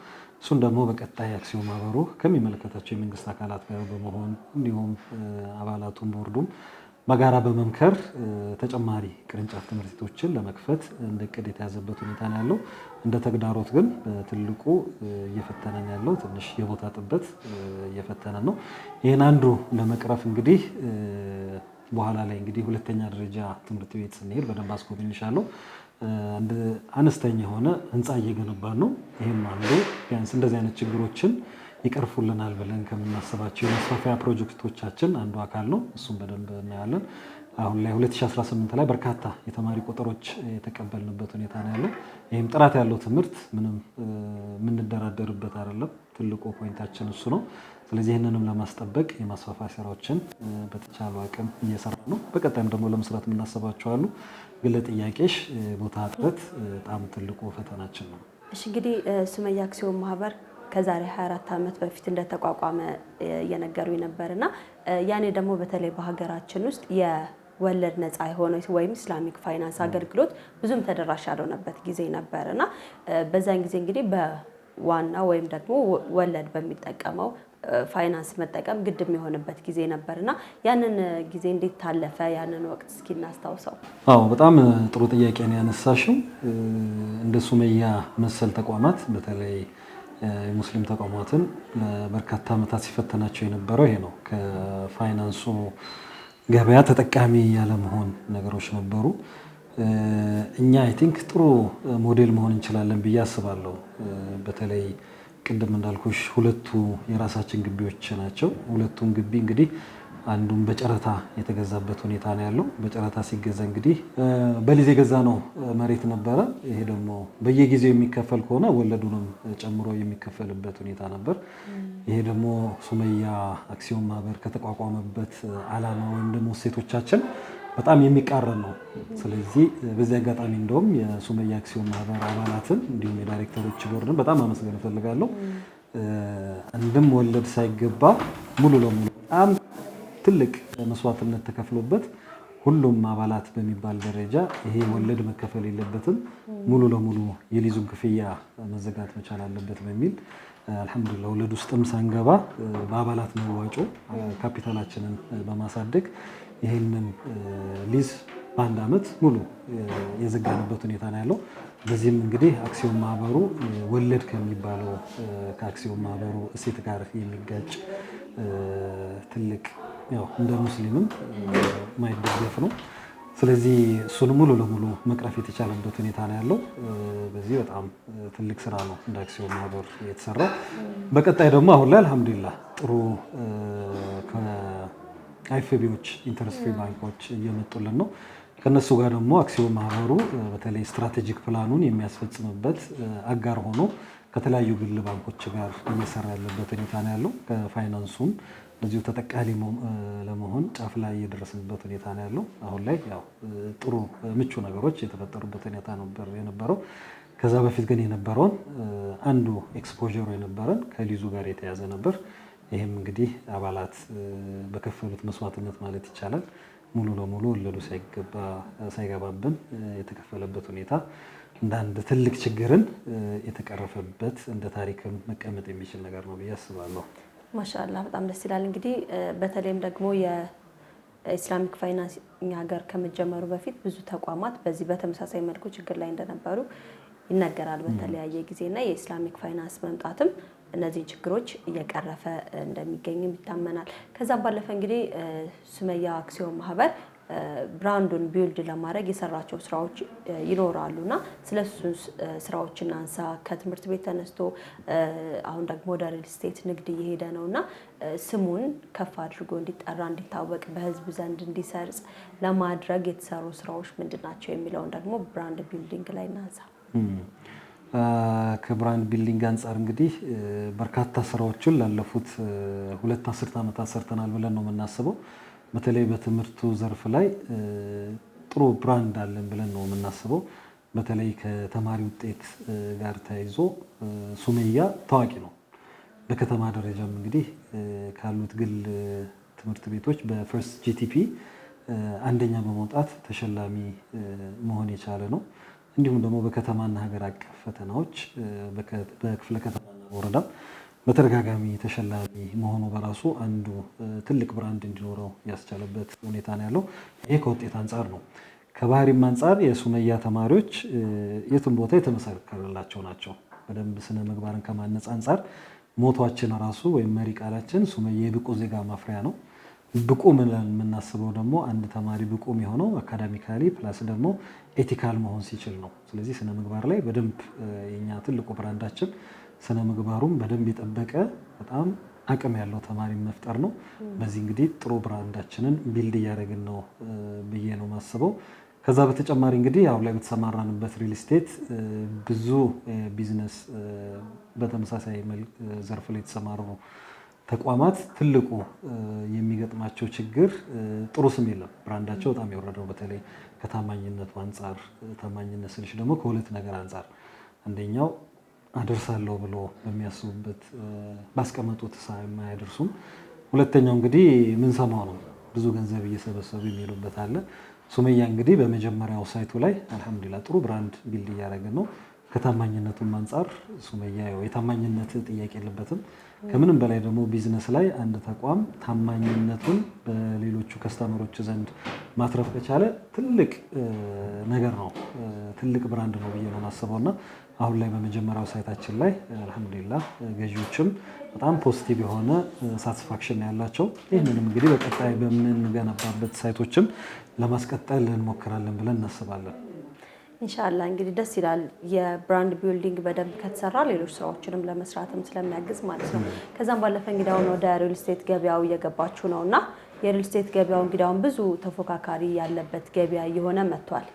እሱን ደግሞ በቀጣይ አክሲዮን ማህበሩ ከሚመለከታቸው የመንግስት አካላት ጋር በመሆን እንዲሁም አባላቱን ቦርዱም በጋራ በመምከር ተጨማሪ ቅርንጫፍ ትምህርት ቤቶችን ለመክፈት እንደ እቅድ የተያዘበት ሁኔታ ነው ያለው። እንደ ተግዳሮት ግን ትልቁ እየፈተነን ያለው ትንሽ የቦታ ጥበት እየፈተነን ነው። ይህን አንዱ ለመቅረፍ እንግዲህ በኋላ ላይ እንግዲህ 2ኛ ደረጃ ትምህርት ቤት ስንሄድ በደንብ አስጎብኝሻለሁ። አንድ አነስተኛ የሆነ ህንፃ እየገነባን ነው። ይህም አንዱ ቢያንስ እንደዚህ አይነት ችግሮችን ይቀርፉልናል ብለን ከምናስባቸው የመስፋፊያ ፕሮጀክቶቻችን አንዱ አካል ነው። እሱም በደንብ እናያለን። አሁን ላይ 2018 ላይ በርካታ የተማሪ ቁጥሮች የተቀበልንበት ሁኔታ ነው ያለው። ይህም ጥራት ያለው ትምህርት ምንም የምንደራደርበት አይደለም። ትልቁ ፖይንታችን እሱ ነው። ስለዚህ ይህንንም ለማስጠበቅ የማስፋፋያ ስራዎችን በተቻለው አቅም እየሰራ ነው። በቀጣይም ደግሞ ለመስራት የምናስባቸው አሉ። ግን ለጥያቄሽ ቦታ እጥረት በጣም ትልቁ ፈተናችን ነው።
እሺ እንግዲህ ሱመያ አክሲዮን ማህበር ከዛሬ 24 ዓመት በፊት እንደተቋቋመ እየነገሩኝ ነበርና ያኔ ደግሞ በተለይ በሀገራችን ውስጥ ወለድ ነፃ የሆነ ወይም ኢስላሚክ ፋይናንስ አገልግሎት ብዙም ተደራሽ ያልሆነበት ጊዜ ነበር እና በዛን ጊዜ እንግዲህ በዋና ወይም ደግሞ ወለድ በሚጠቀመው ፋይናንስ መጠቀም ግድ የሚሆንበት ጊዜ ነበርና ያንን ጊዜ እንዴት ታለፈ? ያንን ወቅት እስኪ እናስታውሰው።
አዎ በጣም ጥሩ ጥያቄ ነው ያነሳሽው። እንደ ሱመያ መሰል ተቋማት በተለይ የሙስሊም ተቋማትን በርካታ ዓመታት ሲፈተናቸው የነበረው ይሄ ነው። ከፋይናንሱ ገበያ ተጠቃሚ ያለመሆን ነገሮች ነበሩ። እኛ አይ ቲንክ ጥሩ ሞዴል መሆን እንችላለን ብዬ አስባለሁ። በተለይ ቅድም እንዳልኩሽ ሁለቱ የራሳችን ግቢዎች ናቸው። ሁለቱም ግቢ እንግዲህ አንዱም በጨረታ የተገዛበት ሁኔታ ነው ያለው። በጨረታ ሲገዛ እንግዲህ በሊዝ የገዛ ነው መሬት ነበረ። ይሄ ደግሞ በየጊዜው የሚከፈል ከሆነ ወለዱንም ጨምሮ የሚከፈልበት ሁኔታ ነበር። ይሄ ደግሞ ሱመያ አክሲዮን ማህበር ከተቋቋመበት ዓላማ ወይም ደግሞ እሴቶቻችን በጣም የሚቃረን ነው። ስለዚህ በዚህ አጋጣሚ እንደውም የሱመያ አክሲዮን ማህበር አባላትን እንዲሁም የዳይሬክተሮች ቦርድን በጣም አመስገን እፈልጋለሁ። አንድም ወለድ ሳይገባ ሙሉ ለሙሉ በጣም ትልቅ መስዋዕትነት ተከፍሎበት ሁሉም አባላት በሚባል ደረጃ ይሄ ወለድ መከፈል የለበትም፣ ሙሉ ለሙሉ የሊዙን ክፍያ መዘጋት መቻል አለበት በሚል አልሐምዱሊላህ ወለድ ውስጥም ሳንገባ በአባላት መዋጮ ካፒታላችንን በማሳደግ ይሄንን ሊዝ በአንድ ዓመት ሙሉ የዘጋንበት ሁኔታ ነው ያለው። በዚህም እንግዲህ አክሲዮን ማህበሩ ወለድ ከሚባለው ከአክሲዮን ማህበሩ እሴት ጋር የሚጋጭ ትልቅ ያው እንደ ሙስሊምም ማይደገፍ ነው። ስለዚህ እሱን ሙሉ ለሙሉ መቅረፍ የተቻለበት ሁኔታ ነው ያለው። በዚህ በጣም ትልቅ ስራ ነው እንደ አክሲዮን ማህበር የተሰራው። በቀጣይ ደግሞ አሁን ላይ አልሐምዱሊላህ ጥሩ አይኤፍቢዎች ኢንተረስት ፍሪ ባንኮች እየመጡልን ነው። ከነሱ ጋር ደግሞ አክሲዮን ማህበሩ በተለይ ስትራቴጂክ ፕላኑን የሚያስፈጽምበት አጋር ሆኖ ከተለያዩ ግል ባንኮች ጋር እየሰራ ያለበት ሁኔታ ነው ያለው። ከፋይናንሱም ለዚሁ ተጠቃሚ ለመሆን ጫፍ ላይ እየደረስንበት ሁኔታ ነው ያለው። አሁን ላይ ያው ጥሩ ምቹ ነገሮች የተፈጠሩበት ሁኔታ ነበር የነበረው። ከዛ በፊት ግን የነበረውን አንዱ ኤክስፖዠሩ የነበረን ከሊዙ ጋር የተያዘ ነበር። ይህም እንግዲህ አባላት በከፈሉት መስዋዕትነት ማለት ይቻላል ሙሉ ለሙሉ ወለዱ ሳይገባብን የተከፈለበት ሁኔታ እንደ አንድ ትልቅ ችግርን የተቀረፈበት እንደ ታሪክም መቀመጥ የሚችል ነገር ነው ብዬ አስባለሁ።
ማሻአላህ በጣም ደስ ይላል። እንግዲህ በተለይም ደግሞ የኢስላሚክ ፋይናንስ እኛ ሀገር ከመጀመሩ በፊት ብዙ ተቋማት በዚህ በተመሳሳይ መልኩ ችግር ላይ እንደነበሩ ይነገራል በተለያየ ጊዜና የኢስላሚክ ፋይናንስ መምጣትም እነዚህን ችግሮች እየቀረፈ እንደሚገኝም ይታመናል። ከዛ ባለፈ እንግዲህ ሱመያ አክሲዮን ማህበር ብራንዱን ቢልድ ለማድረግ የሰራቸው ስራዎች ይኖራሉና ስለሱ ስራዎች እናንሳ። ከትምህርት ቤት ተነስቶ አሁን ደግሞ ወደ ሪል ስቴት ንግድ እየሄደ ነውና ስሙን ከፍ አድርጎ እንዲጠራ እንዲታወቅ በህዝብ ዘንድ እንዲሰርጽ ለማድረግ የተሰሩ ስራዎች ምንድናቸው የሚለውን ደግሞ ብራንድ ቢልዲንግ ላይ እናንሳ።
ከብራንድ ቢልዲንግ አንጻር እንግዲህ በርካታ ስራዎችን ላለፉት 2 አስርት ዓመታት ሰርተናል ብለን ነው የምናስበው። በተለይ በትምህርቱ ዘርፍ ላይ ጥሩ ብራንድ አለን ብለን ነው የምናስበው። በተለይ ከተማሪ ውጤት ጋር ተያይዞ ሱመያ ታዋቂ ነው። በከተማ ደረጃም እንግዲህ ካሉት ግል ትምህርት ቤቶች በፈርስት ጂቲፒ አንደኛ በመውጣት ተሸላሚ መሆን የቻለ ነው። እንዲሁም ደግሞ በከተማና ሀገር አቀፍ ፈተናዎች በክፍለ ከተማና ወረዳ በተደጋጋሚ ተሸላሚ መሆኑ በራሱ አንዱ ትልቅ ብራንድ እንዲኖረው ያስቻለበት ሁኔታ ነው ያለው። ይሄ ከውጤት አንጻር ነው። ከባህሪም አንጻር የሱመያ ተማሪዎች የትም ቦታ የተመሰከረላቸው ናቸው። በደንብ ስነ ምግባርን ከማነጽ አንጻር ሞቷችን ራሱ ወይም መሪ ቃላችን ሱመያ የብቁ ዜጋ ማፍሪያ ነው። ብቁ የምናስበው ደግሞ አንድ ተማሪ ብቁ የሚሆነው አካዳሚካሊ ፕላስ ደግሞ ኤቲካል መሆን ሲችል ነው። ስለዚህ ስነ ምግባር ላይ በደንብ የኛ ትልቁ ብራንዳችን ስነ ምግባሩም በደንብ የጠበቀ በጣም አቅም ያለው ተማሪ መፍጠር ነው። በዚህ እንግዲህ ጥሩ ብራንዳችንን ቢልድ እያደረግን ነው ብዬ ነው የማስበው። ከዛ በተጨማሪ እንግዲህ አሁን ላይ በተሰማራንበት ሪል ስቴት ብዙ ቢዝነስ በተመሳሳይ ዘርፍ ላይ የተሰማሩ ተቋማት ትልቁ የሚገጥማቸው ችግር ጥሩ ስም የለም። ብራንዳቸው በጣም የወረደው በተለይ ከታማኝነቱ አንጻር፣ ታማኝነት ስልሽ ደግሞ ከሁለት ነገር አንጻር፣ አንደኛው አደርሳለሁ ብሎ በሚያስቡበት ባስቀመጡት ሳይም አያደርሱም። ሁለተኛው እንግዲህ ምን ሰማው ነው ብዙ ገንዘብ እየሰበሰቡ የሚሄዱበት አለ። ሱመያ እንግዲህ በመጀመሪያው ሳይቱ ላይ አልሐምዱሊላህ ጥሩ ብራንድ ቢልድ እያደረግን ነው። ከታማኝነቱም አንጻር ሱመያ የታማኝነት ጥያቄ የለበትም። ከምንም በላይ ደግሞ ቢዝነስ ላይ አንድ ተቋም ታማኝነቱን በሌሎቹ ከስተመሮች ዘንድ ማትረፍ ከቻለ ትልቅ ነገር ነው፣ ትልቅ ብራንድ ነው ብዬ ነው የማስበው እና አሁን ላይ በመጀመሪያው ሳይታችን ላይ አልሐምዱሊላህ ገዢዎችም በጣም ፖዚቲቭ የሆነ ሳቲስፋክሽን ያላቸው፣ ይህንንም እንግዲህ በቀጣይ በምንገነባበት ሳይቶችም ለማስቀጠል እንሞክራለን ብለን እናስባለን።
ኢንሻአላህ እንግዲህ ደስ ይላል። የብራንድ ቢልዲንግ በደንብ ከተሰራ ሌሎች ስራዎችንም ለመስራትም ስለሚያግዝ ማለት ነው። ከዛም ባለፈ እንግዲህ አሁን ወደ ሪል ስቴት ገበያው እየገባችሁ ነውና የሪል ስቴት ገበያው እንግዲህ አሁን ብዙ ተፎካካሪ ያለበት ገበያ እየሆነ መጥቷል።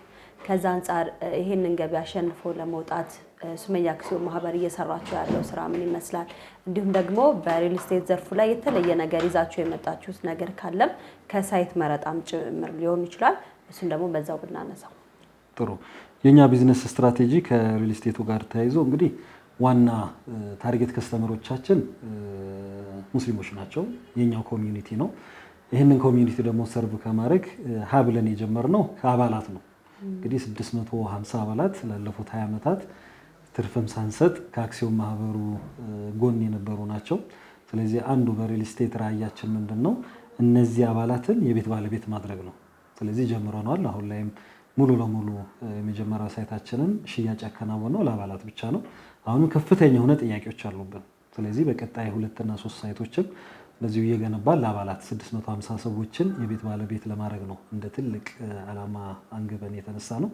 ከዛ አንጻር ይሄንን ገበያ አሸንፎ ለመውጣት ሱመያ አክሲዮን ማህበር እየሰራችሁ ያለው ስራ ምን ይመስላል? እንዲሁም ደግሞ በሪል ስቴት ዘርፉ ላይ የተለየ ነገር ይዛችሁ የመጣችሁት ነገር ካለም ከሳይት መረጣም ጭምር ሊሆን ይችላል። እሱን ደግሞ በዛው ብናነሳው
ጥሩ። የኛ ቢዝነስ ስትራቴጂ ከሪል ስቴቱ ጋር ተያይዞ እንግዲህ ዋና ታርጌት ከስተመሮቻችን ሙስሊሞች ናቸው። የኛው ኮሚዩኒቲ ነው። ይህንን ኮሚዩኒቲ ደግሞ ሰርቭ ከማድረግ ሀብለን የጀመርነው ከአባላት ነው። እንግዲህ 650 አባላት ላለፉት 20 ዓመታት ትርፍም ሳንሰጥ ከአክሲዮን ማህበሩ ጎን የነበሩ ናቸው። ስለዚህ አንዱ በሪል ስቴት ራዕያችን ምንድነው? እነዚህ አባላትን የቤት ባለቤት ማድረግ ነው። ስለዚህ ጀምረናል። አሁን ላይም ሙሉ ለሙሉ የመጀመሪያ ሳይታችንን ሽያጭ ያከናወነው ለአባላት ብቻ ነው። አሁንም ከፍተኛ የሆነ ጥያቄዎች አሉብን። ስለዚህ በቀጣይ 2 እና 3 ሳይቶችን ለዚሁ እየገነባን ለአባላት 650 ሰዎችን የቤት ባለቤት ለማድረግ ነው እንደ ትልቅ ዓላማ አንግበን የተነሳ ነው።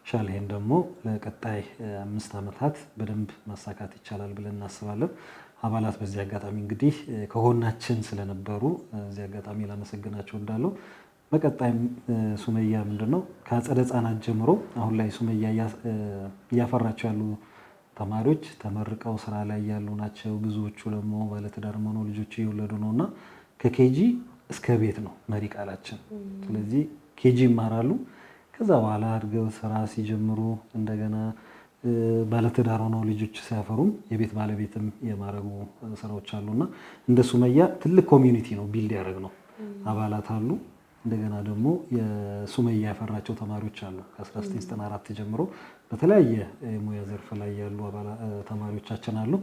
ሻል ይሄን ደግሞ ለቀጣይ 5 ዓመታት በደንብ ማሳካት ይቻላል ብለን እናስባለን። አባላት በዚህ አጋጣሚ እንግዲህ ከጎናችን ስለነበሩ እዚህ አጋጣሚ ላመሰግናቸው እንዳለው። በቀጣይ ሱመያ ምንድነው ከአጸደ ህጻናት ጀምሮ አሁን ላይ ሱመያ እያፈራቸው ያሉ ተማሪዎች ተመርቀው ስራ ላይ ያሉ ናቸው። ብዙዎቹ ደግሞ ባለትዳር ሆነው ልጆች እየወለዱ ነውና ከኬጂ እስከ ቤት ነው መሪ ቃላችን። ስለዚህ ኬጂ ይማራሉ። ከዛ በኋላ አድገው ስራ ሲጀምሩ እንደገና ባለትዳር ሆነው ልጆች ሲያፈሩም የቤት ባለቤትም የማረጉ ስራዎች አሉና እንደ ሱመያ ትልቅ ኮሚዩኒቲ ነው ቢልድ ያደረግ ነው። አባላት አሉ። እንደገና ደግሞ የሱመያ ያፈራቸው ተማሪዎች አሉ። ከ1994 ጀምሮ በተለያየ ሙያ ዘርፍ ላይ ያሉ ተማሪዎቻችን አሉ።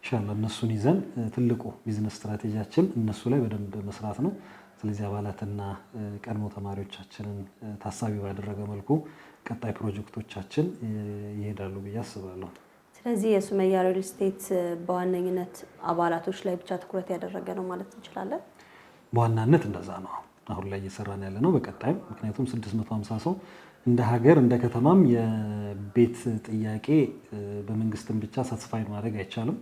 ኢንሻአላህ እነሱን ይዘን ትልቁ ቢዝነስ ስትራቴጂያችን እነሱ ላይ በደንብ መስራት ነው። ስለዚህ አባላትና ቀድሞ ተማሪዎቻችንን ታሳቢ ባደረገ መልኩ ቀጣይ ፕሮጀክቶቻችን ይሄዳሉ ብዬ አስባለሁ።
ስለዚህ የሱመያ ሪል ስቴት በዋነኝነት አባላቶች ላይ ብቻ ትኩረት ያደረገ ነው ማለት እንችላለን።
በዋናነት እንደዛ ነው አሁን ላይ እየሰራን ያለ ነው። በቀጣይም ምክንያቱም 650 ሰው እንደ ሀገር እንደ ከተማም የቤት ጥያቄ በመንግስትም ብቻ ሳትስፋይድ ማድረግ አይቻልም።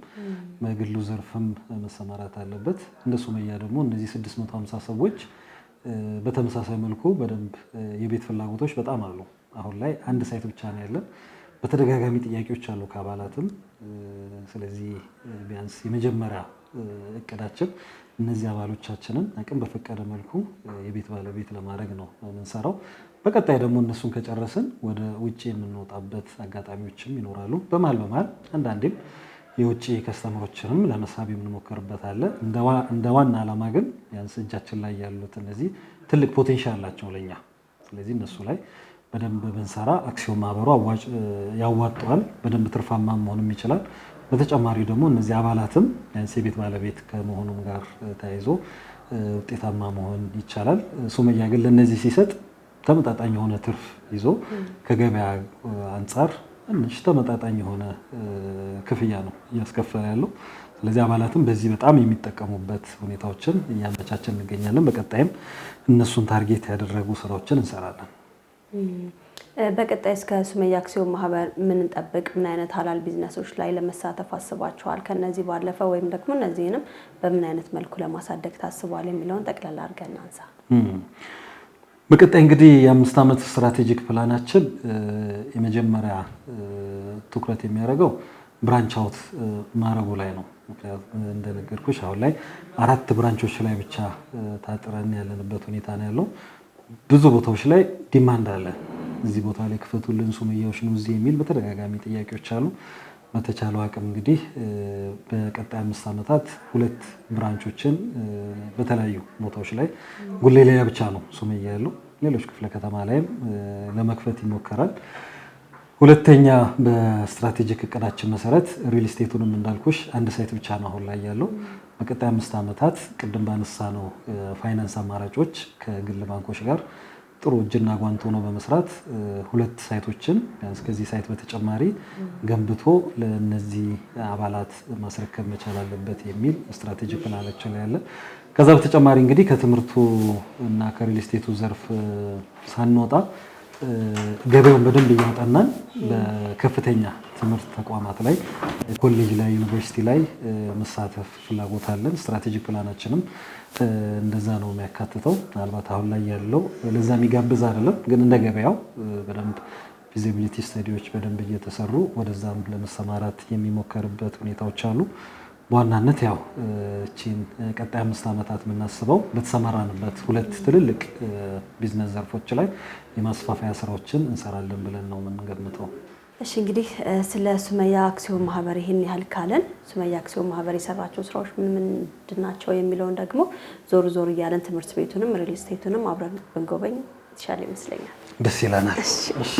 በግሉ ዘርፍም መሰማራት አለበት። እንደ ሱመያ ደግሞ እነዚህ 650 ሰዎች በተመሳሳይ መልኩ በደንብ የቤት ፍላጎቶች በጣም አሉ። አሁን ላይ አንድ ሳይት ብቻ ነው ያለን። በተደጋጋሚ ጥያቄዎች አሉ ከአባላትም። ስለዚህ ቢያንስ የመጀመሪያ እቅዳችን እነዚህ አባሎቻችንን አቅም በፈቀደ መልኩ የቤት ባለቤት ለማድረግ ነው የምንሰራው። በቀጣይ ደግሞ እነሱን ከጨረስን ወደ ውጭ የምንወጣበት አጋጣሚዎችም ይኖራሉ። በመሀል አንዳንዴም የውጭ ከስተመሮችንም ለመሳብ የምንሞክርበት አለ። እንደ ዋና ዓላማ ግን ቢያንስ እጃችን ላይ ያሉት እነዚህ ትልቅ ፖቴንሻል አላቸው ለኛ። ስለዚህ እነሱ ላይ በደንብ ብንሰራ አክሲዮን ማህበሩ ያዋጣዋል፣ በደንብ ትርፋማ መሆንም ይችላል። በተጨማሪ ደግሞ እነዚህ አባላትም ቢያንስ የቤት ባለቤት ከመሆኑም ጋር ተያይዞ ውጤታማ መሆን ይቻላል። ሱመያ ግን ለነዚህ ሲሰጥ ተመጣጣኝ የሆነ ትርፍ ይዞ ከገበያ አንጻር ትንሽ ተመጣጣኝ የሆነ ክፍያ ነው እያስከፈለ ያለው። ስለዚህ አባላትም በዚህ በጣም የሚጠቀሙበት ሁኔታዎችን እያመቻቸን እንገኛለን። በቀጣይም እነሱን ታርጌት ያደረጉ ስራዎችን እንሰራለን።
በቀጣይ እስከ ሱመያ አክሲዮን ማህበር ምን እንጠብቅ? ምን አይነት ሀላል ቢዝነሶች ላይ ለመሳተፍ አስባችኋል? ከነዚህ ባለፈ ወይም ደግሞ እነዚህንም በምን አይነት መልኩ ለማሳደግ ታስቧል የሚለውን ጠቅላላ አድርገን እናንሳ።
በቀጣይ እንግዲህ የ5 ዓመት ስትራቴጂክ ፕላናችን የመጀመሪያ ትኩረት የሚያደርገው ብራንች አውት ማረጉ ላይ ነው። ምክንያቱም እንደነገርኩሽ አሁን ላይ 4 ብራንቾች ላይ ብቻ ታጥረን ያለንበት ሁኔታ ነው ያለው። ብዙ ቦታዎች ላይ ዲማንድ አለ። እዚህ ቦታ ላይ ክፈቱልን ሱመያዎች ነው እዚህ የሚል በተደጋጋሚ ጥያቄዎች አሉ። በተቻለው አቅም እንግዲህ በቀጣይ 5 ዓመታት 2 ብራንቾችን በተለያዩ ቦታዎች ላይ ጉሌ ላይ ብቻ ነው ሱመያ ያለው፣ ሌሎች ክፍለ ከተማ ላይም ለመክፈት ይሞከራል። ሁለተኛ በስትራቴጂክ እቅዳችን መሰረት ሪል ስቴቱንም እንዳልኩሽ አንድ ሳይት ብቻ ነው አሁን ላይ ያለው። በቀጣይ 5 ዓመታት ቅድም ባነሳ ነው ፋይናንስ አማራጮች ከግል ባንኮች ጋር ጥሩ እጅና ጓንት ሆኖ በመስራት 2 ሳይቶችን ቢያንስ ከዚህ ሳይት በተጨማሪ ገንብቶ ለነዚህ አባላት ማስረከብ መቻል አለበት የሚል ስትራቴጂክ ፕላናችን ላይ ያለ። ከዛ በተጨማሪ እንግዲህ ከትምህርቱ እና ከሪል ስቴቱ ዘርፍ ሳንወጣ ገበያውን በደንብ እያጠናን በከፍተኛ ትምህርት ተቋማት ላይ ኮሌጅ ላይ ዩኒቨርሲቲ ላይ መሳተፍ ፍላጎት አለን። ስትራቴጂክ ፕላናችንም እንደዛ ነው የሚያካትተው። ምናልባት አሁን ላይ ያለው ለዛ የሚጋብዝ አይደለም፣ ግን እንደ ገበያው በደንብ ፊዚቢሊቲ ስተዲዎች በደንብ እየተሰሩ ወደዛም ለመሰማራት የሚሞከርበት ሁኔታዎች አሉ። በዋናነት ያው እቺን ቀጣይ 5 ዓመታት የምናስበው በተሰማራንበት 2 ትልልቅ ቢዝነስ ዘርፎች ላይ የማስፋፋያ ስራዎችን እንሰራለን ብለን ነው የምንገምተው።
እሺ እንግዲህ ስለ ሱመያ አክሲዮን ማህበር ይህን ያህል ካለን ሱመያ አክሲዮን ማህበር የሰራቸው ስራዎች ምንድን ናቸው የሚለውን ደግሞ ዞር ዞር እያለን ትምህርት ቤቱንም ሪል ስቴቱንም አብረን ብንጎበኝ የተሻለ ይመስለኛል።
ደስ ይለናል። እሺ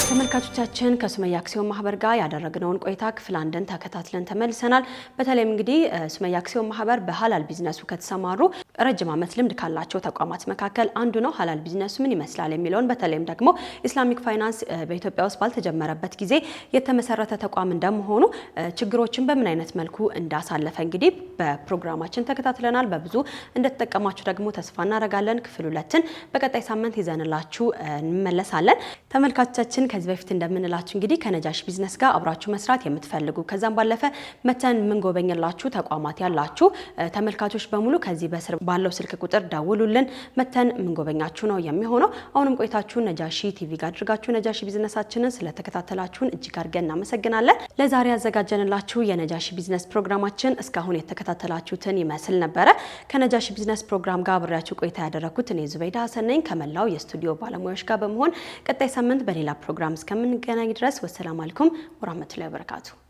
ተመልካቾቻችን ከሱመያ አክሲዮን ማህበር ጋር ያደረግነውን ቆይታ ክፍል 1ን ተከታትለን ተመልሰናል። በተለይም እንግዲህ ሱመያ አክሲዮን ማህበር በሐላል ቢዝነሱ ከተሰማሩ ረጅም ዓመት ልምድ ካላቸው ተቋማት መካከል አንዱ ነው። ሐላል ቢዝነሱ ምን ይመስላል የሚለውን በተለይም ደግሞ ኢስላሚክ ፋይናንስ በኢትዮጵያ ውስጥ ባልተጀመረበት ጊዜ የተመሰረተ ተቋም እንደመሆኑ ችግሮችን በምን አይነት መልኩ እንዳሳለፈ እንግዲህ በፕሮግራማችን ተከታትለናል። በብዙ እንደተጠቀማችሁ ደግሞ ተስፋ እናደርጋለን። ክፍል 2ን በቀጣይ ሳምንት ይዘንላችሁ እንመለሳለን። ተመልካቾቻችን ከዚህ በፊት እንደምንላችሁ እንግዲህ ከነጃሺ ቢዝነስ ጋር አብራችሁ መስራት የምትፈልጉ ከዛም ባለፈ መተን ምን ጎበኝላችሁ ተቋማት ያላችሁ ተመልካቾች በሙሉ ከዚህ በስር ባለው ስልክ ቁጥር ደውሉልን። መተን ምን ጎበኛችሁ ነው የሚሆነው። አሁንም ቆይታችሁ ነጃሺ ቲቪ ጋር አድርጋችሁ ነጃሺ ቢዝነሳችንን ስለተከታተላችሁን እጅግ አድርገን እናመሰግናለን። ለዛሬ ያዘጋጀንላችሁ የነጃሺ ቢዝነስ ፕሮግራማችን እስካሁን የተከታተላችሁትን ይመስል ነበረ። ከነጃሺ ቢዝነስ ፕሮግራም ጋር አብሬያችሁ ቆይታ ያደረኩት እኔ ዙበይዳ ሀሰን ነኝ ከመላው የስቱዲዮ ባለሙያዎች ጋር በመሆን ቀጣይ ሳምንት በሌላ ፕሮግራም እስከምንገናኝ ድረስ ወሰላም አለይኩም ወራህመቱላሂ ወበረካቱ።